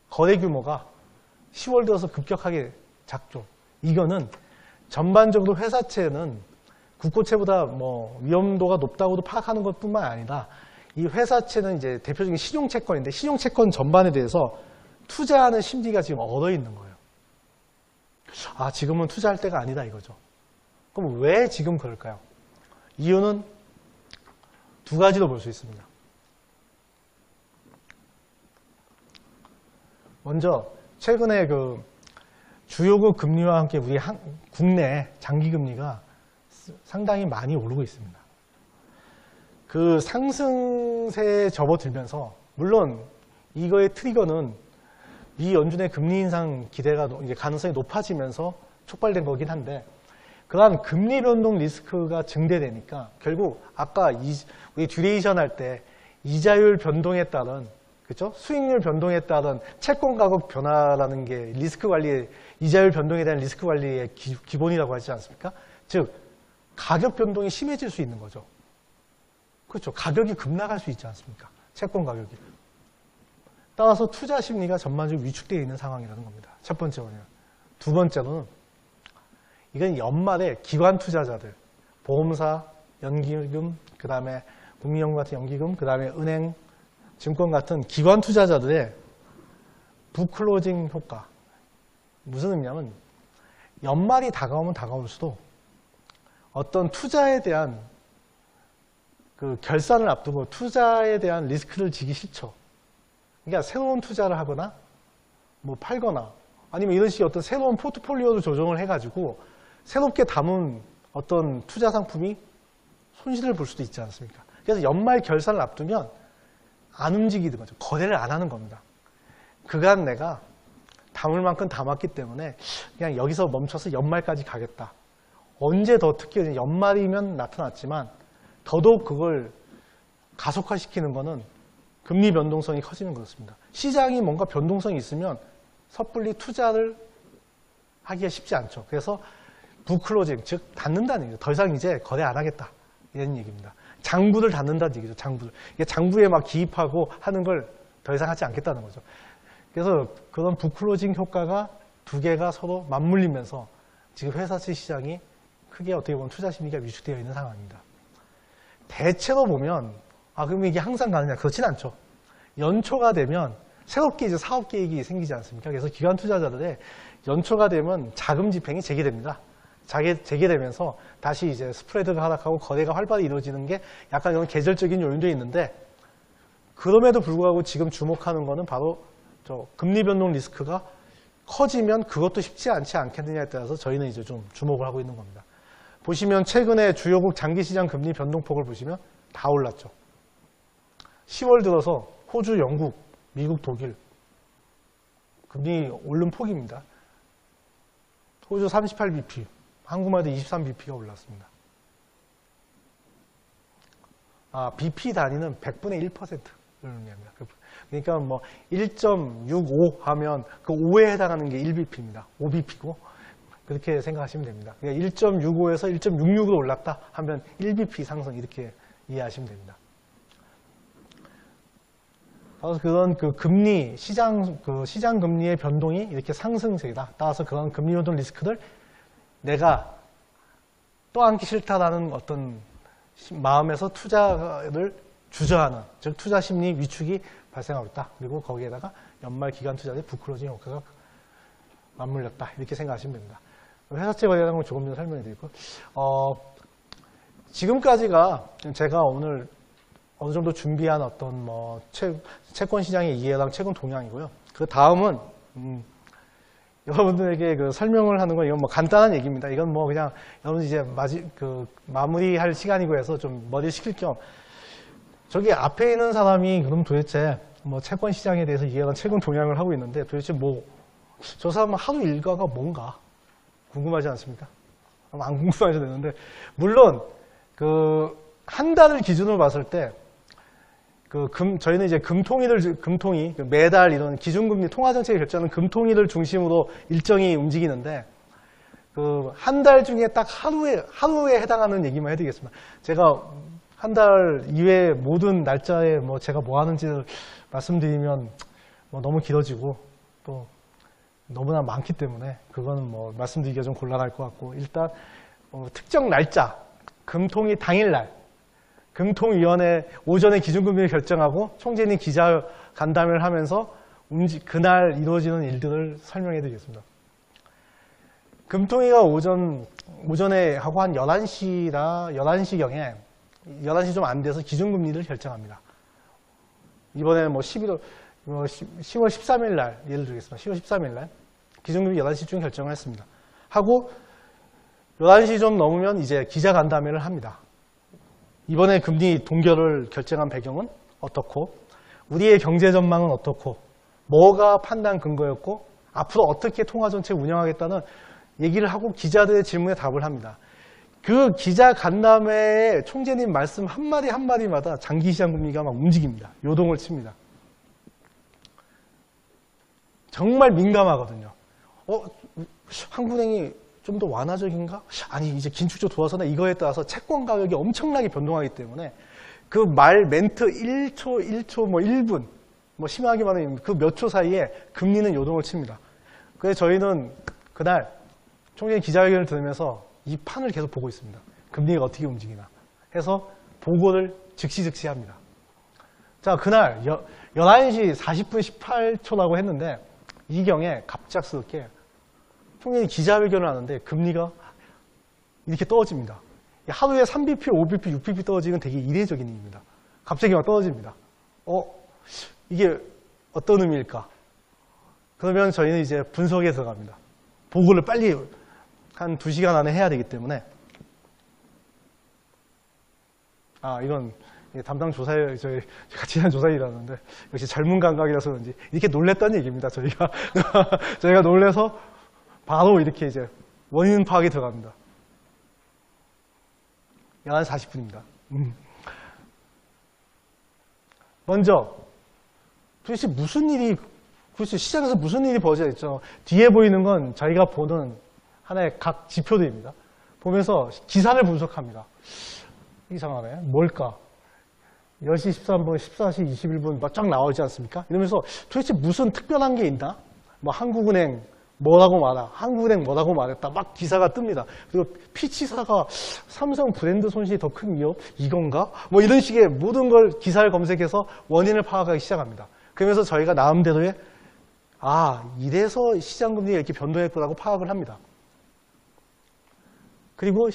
거래 규모가 10월 들어서 급격하게 작죠. 이거는 전반적으로 회사채는 국고채보다 뭐 위험도가 높다고도 파악하는 것뿐만 아니라 이 회사채는 이제 대표적인 신용채권인데 신용채권 전반에 대해서 투자하는 심리가 지금 얼어 있는 거예요. 아, 지금은 투자할 때가 아니다 이거죠. 그럼 왜 지금 그럴까요? 이유는 두 가지로 볼 수 있습니다. 먼저 최근에 그 주요국 금리와 함께 우리 국내 장기 금리가 상당히 많이 오르고 있습니다. 그 상승세에 접어들면서 물론 이거의 트리거는 미 연준의 금리 인상 기대가 이제 가능성이 높아지면서 촉발된 거긴 한데 그러한 금리 변동 리스크가 증대되니까 결국 아까 우리 듀레이션 할 때 이자율 변동에 따른 그렇죠? 수익률 변동에 따른 채권 가격 변화라는 게 리스크 관리, 이자율 변동에 대한 리스크 관리의 기본이라고 하지 않습니까? 즉 가격 변동이 심해질 수 있는 거죠. 그렇죠? 가격이 급락할 수 있지 않습니까? 채권 가격이. 따라서 투자 심리가 전반적으로 위축되어 있는 상황이라는 겁니다. 첫 번째로는. 두 번째로는 이건 연말에 기관 투자자들, 보험사, 연기금, 그 다음에 국민연금 같은 연기금, 그 다음에 은행, 증권 같은 기관 투자자들의 북클로징 효과. 무슨 의미냐면 연말이 다가오면 다가올수록 어떤 투자에 대한 그 결산을 앞두고 투자에 대한 리스크를 지기 싫죠. 그러니까 새로운 투자를 하거나 뭐 팔거나 아니면 이런 식의 어떤 새로운 포트폴리오를 조정을 해가지고 새롭게 담은 어떤 투자 상품이 손실을 볼 수도 있지 않습니까? 그래서 연말 결산을 앞두면 안 움직이는 거죠. 거래를 안 하는 겁니다. 그간 내가 담을 만큼 담았기 때문에 그냥 여기서 멈춰서 연말까지 가겠다. 언제 더 특히 연말이면 나타났지만 더더욱 그걸 가속화시키는 거는 금리 변동성이 커지는 것입니다. 시장이 뭔가 변동성이 있으면 섣불리 투자를 하기가 쉽지 않죠. 그래서 북클로징, 즉 닫는다는 얘기죠. 더 이상 이제 거래 안 하겠다. 이런 얘기입니다. 장부를 닫는다는 얘기죠. 장부를. 장부에 막 기입하고 하는 걸 더 이상 하지 않겠다는 거죠. 그래서 그런 북클로징 효과가 두 개가 서로 맞물리면서 지금 회사채 시장이 크게 어떻게 보면 투자 심리가 위축되어 있는 상황입니다. 대체로 보면 그럼 이게 항상 가느냐? 그렇진 않죠. 연초가 되면 새롭게 이제 사업 계획이 생기지 않습니까? 그래서 기관 투자자들의 연초가 되면 자금 집행이 재개됩니다. 재개되면서 다시 이제 스프레드가 하락하고 거래가 활발히 이루어지는 게 약간 이런 계절적인 요인도 있는데 그럼에도 불구하고 지금 주목하는 거는 바로 저 금리 변동 리스크가 커지면 그것도 쉽지 않지 않겠느냐에 따라서 저희는 이제 좀 주목을 하고 있는 겁니다. 보시면 최근에 주요국 장기시장 금리 변동폭을 보시면 다 올랐죠. 10월 들어서 호주, 영국, 미국, 독일 금리 오른 폭입니다. 호주 38bp, 한국마다 23bp가 올랐습니다. bp 단위는 100분의 1%를 의미합니다. 그러니까 뭐 1.65 하면 그 5에 해당하는 게 1bp입니다. 5bp고 그렇게 생각하시면 됩니다. 그러니까 1.65에서 1.66으로 올랐다 하면 1bp 상승 이렇게 이해하시면 됩니다. 따라서 그런 그 금리 시장 금리의 변동이 이렇게 상승세다. 따라서 그런 금리 변동 리스크를 내가 또 앉기 싫다라는 어떤 마음에서 투자를 주저하는, 즉 투자 심리 위축이 발생하고 있다. 그리고 거기에다가 연말 기간 투자의 부클로징 효과가 맞물렸다. 이렇게 생각하시면 됩니다. 회사채 관련한 건 조금 더 설명해 드리고, 지금까지가 제가 오늘 어느 정도 준비한 어떤 뭐 채권 시장의 이해랑 채권 동향이고요. 그 다음은 여러분들에게 그 설명을 하는 건 이건 뭐 간단한 얘기입니다. 이건 뭐 그냥 여러분 이제 마무리할 시간이고 해서 좀 머리 식힐 겸 저기 앞에 있는 사람이 그럼 도대체 뭐 채권 시장에 대해서 이해랑 채권 동향을 하고 있는데 도대체 뭐 저 사람은 하루 일과가 뭔가 궁금하지 않습니까? 아마 안 궁금하셔도 되는데 물론 그 한 달을 기준으로 봤을 때 저희는 이제 금통위, 매달 이런 기준금리 통화정책을 결정하는 금통위를 중심으로 일정이 움직이는데, 한 달 중에 딱 하루에 해당하는 얘기만 해드리겠습니다. 제가 한 달 이외의 모든 날짜에 제가 뭐 하는지를 말씀드리면 너무 길어지고 또 너무나 많기 때문에 그거는 말씀드리기가 좀 곤란할 것 같고, 일단 특정 날짜, 금통위 당일날, 금통위원회 오전에 기준금리를 결정하고 총재님 기자 간담회를 하면서 그날 이루어지는 일들을 설명해 드리겠습니다. 금통위가 오전에 하고 한 11시경에 11시 좀 안 돼서 기준금리를 결정합니다. 이번에 10월 13일 날 예를 들겠습니다. 10월 13일 날 기준금리 11시쯤 결정을 했습니다. 하고 11시 좀 넘으면 이제 기자 간담회를 합니다. 이번에 금리 동결을 결정한 배경은 어떻고, 우리의 경제 전망은 어떻고, 뭐가 판단 근거였고, 앞으로 어떻게 통화정책 운영하겠다는 얘기를 하고 기자들의 질문에 답을 합니다. 그 기자 간담회에 총재님 말씀 한마디 한마디마다 장기시장 금리가 막 움직입니다. 요동을 칩니다. 정말 민감하거든요. 한국은행이 좀 더 완화적인가? 아니 이제 긴축적 도화선에 이거에 따라서 채권 가격이 엄청나게 변동하기 때문에 그 말 멘트 1초, 1분 심하게 말하면 그 몇 초 사이에 금리는 요동을 칩니다. 그래서 저희는 그날 총재님 기자회견을 들으면서 이 판을 계속 보고 있습니다. 금리가 어떻게 움직이나 해서 보고를 즉시 합니다. 자, 그날 11시 40분 18초라고 했는데 이경에 갑작스럽게 총재님이 기자회견을 하는데 금리가 이렇게 떨어집니다. 하루에 3bp, 5bp, 6bp 떨어지는 되게 이례적인 일입니다. 갑자기 막 떨어집니다. 이게 어떤 의미일까? 그러면 저희는 이제 분석에 들어갑니다. 보고를 빨리 한 2시간 안에 해야 되기 때문에 이건 담당 조사에 저희 같이 한 조사일이라는데 역시 젊은 감각이라서 그런지 이렇게 놀랬다는 얘기입니다. 저희가 놀래서 바로 이렇게 이제 원인 파악이 들어갑니다. 11시 40분입니다. 먼저 도대체 시장에서 무슨 일이 벌어져 있죠. 뒤에 보이는 건 저희가 보는 하나의 각 지표들입니다. 보면서 기사를 분석합니다. 이상하네. 뭘까? 10시 13분, 14시 21분 막 쫙 나오지 않습니까? 이러면서 도대체 무슨 특별한 게 있나? 한국은행 뭐라고 말했다. 막 기사가 뜹니다. 그리고 피치사가 삼성 브랜드 손실이 더 큰 위협? 이건가? 이런 식의 모든 걸 기사를 검색해서 원인을 파악하기 시작합니다. 그러면서 저희가 나름대로의 이래서 시장금리가 이렇게 변동했구나라고 파악을 합니다. 그리고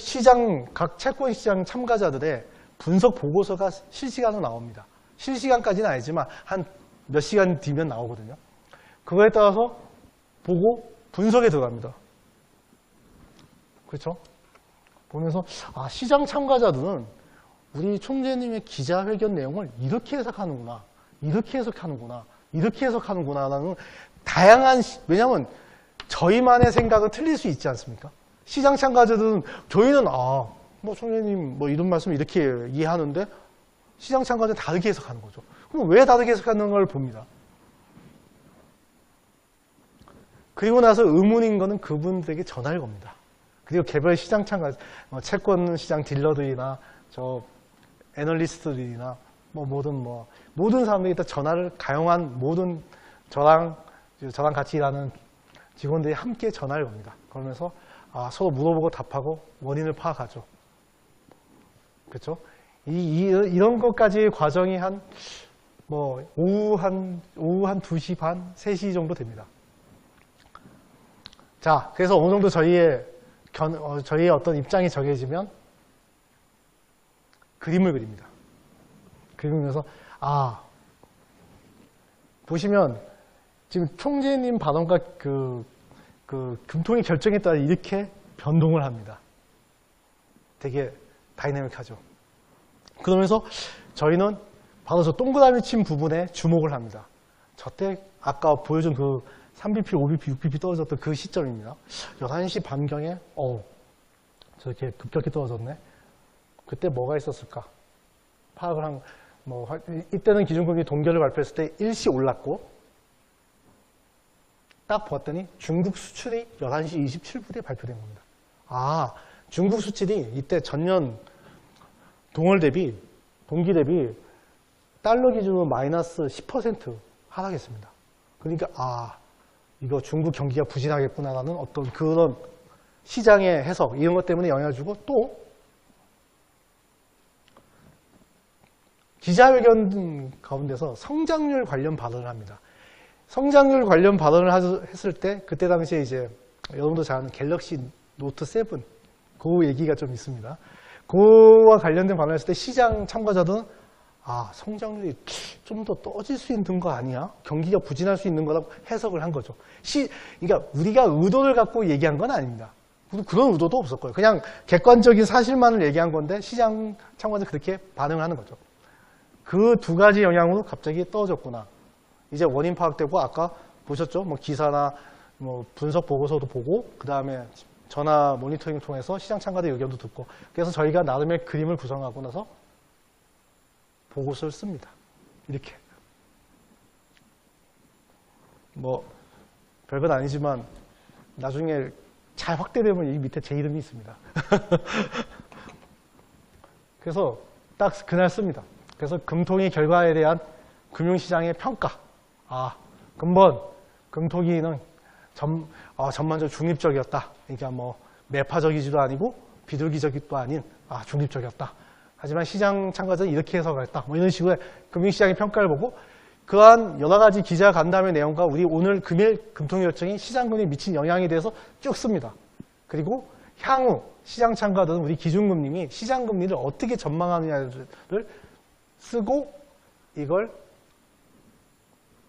각 채권시장 참가자들의 분석 보고서가 실시간으로 나옵니다. 실시간까지는 아니지만 한 몇 시간 뒤면 나오거든요. 그거에 따라서 보고 분석에 들어갑니다. 그렇죠? 보면서 시장 참가자들은 우리 총재님의 기자회견 내용을 이렇게 해석하는구나, 이렇게 해석하는구나, 이렇게 해석하는구나라는 다양한, 왜냐하면 저희만의 생각은 틀릴 수 있지 않습니까? 시장 참가자들은 저희는 뭐 총재님 뭐 이런 말씀 이렇게 이해하는데 시장 참가자는 다르게 해석하는 거죠. 그럼 왜 다르게 해석하는 걸 봅니다. 그리고 나서 의문인 거는 그분들에게 전화를 겁니다. 그리고 개별 시장 참가자, 채권 시장 딜러들이나 애널리스트들이나 모든 사람들이 다 전화를 가용한 모든 저랑 같이 일하는 직원들이 함께 전화를 겁니다. 그러면서 서로 물어보고 답하고 원인을 파악하죠. 그렇죠? 이런 것까지의 과정이 오후 한 2시 반, 3시 정도 됩니다. 자, 그래서 어느 정도 저희의 어떤 입장이 정해지면 그림을 그립니다. 그리면서 보시면 지금 총재님 발언과 그 금통위 결정에 따라 이렇게 변동을 합니다. 되게 다이내믹하죠. 그러면서 저희는 바로 저 동그라미 친 부분에 주목을 합니다. 저때 아까 보여준 그 3bp, 5bp, 6bp 떨어졌던 그 시점입니다. 11시 반경에 저렇게 급격히 떨어졌네. 그때 뭐가 있었을까? 파악을 이때는 기준금리 동결을 발표했을 때 일시 올랐고 딱 봤더니 중국 수출이 11시 27분에 발표된 겁니다. 중국 수출이 이때 전년 동기 대비 달러 기준으로 마이너스 10% 하락했습니다. 그러니까 이거 중국 경기가 부진하겠구나라는 어떤 그런 시장의 해석 이런 것 때문에 영향을 주고 또 기자회견 가운데서 성장률 관련 발언을 합니다. 성장률 관련 발언을 했을 때 그때 당시에 이제 여러분도 잘 아는 갤럭시 노트 7 그 얘기가 좀 있습니다. 그와 관련된 발언을 했을 때 시장 참가자들은 성장률이 좀 더 떨어질 수 있는 거 아니야? 경기가 부진할 수 있는 거라고 해석을 한 거죠. 그러니까 우리가 의도를 갖고 얘기한 건 아닙니다. 그런 의도도 없었고요. 그냥 객관적인 사실만을 얘기한 건데 시장 참가자는 그렇게 반응을 하는 거죠. 그 두 가지 영향으로 갑자기 떨어졌구나. 이제 원인 파악되고 아까 보셨죠? 기사나 분석 보고서도 보고 그 다음에 전화 모니터링 통해서 시장 참가자 의견도 듣고 그래서 저희가 나름의 그림을 구성하고 나서 보고서를 씁니다. 이렇게. 별건 아니지만 나중에 잘 확대되면 이 밑에 제 이름이 있습니다. 그래서 딱 그날 씁니다. 그래서 금통위 결과에 대한 금융시장의 평가. 근본 금통위는 전반적으로 중립적이었다. 그러니까 매파적이지도 아니고 비둘기적이도 아닌 중립적이었다. 하지만 시장 참가자는 이렇게 해석을 했다. 이런 식으로 금융시장의 평가를 보고 그러한 여러 가지 기자 간담회 내용과 우리 오늘 금일 금통위 결정이 시장금리에 미친 영향에 대해서 쭉 씁니다. 그리고 향후 시장 참가자들은 우리 기준금리이 시장금리를 어떻게 전망하느냐를 쓰고 이걸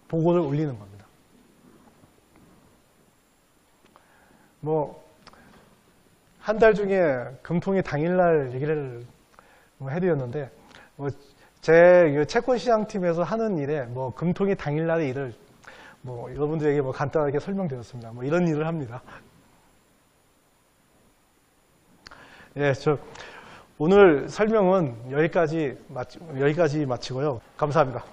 보고를 올리는 겁니다. 한 달 중에 금통위 당일날 얘기를 해드렸는데, 제 채권시장팀에서 하는 일에, 금통위 당일날의 일을, 여러분들에게 간단하게 설명드렸습니다. 이런 일을 합니다. 예, 오늘 설명은 여기까지 마치고요. 감사합니다.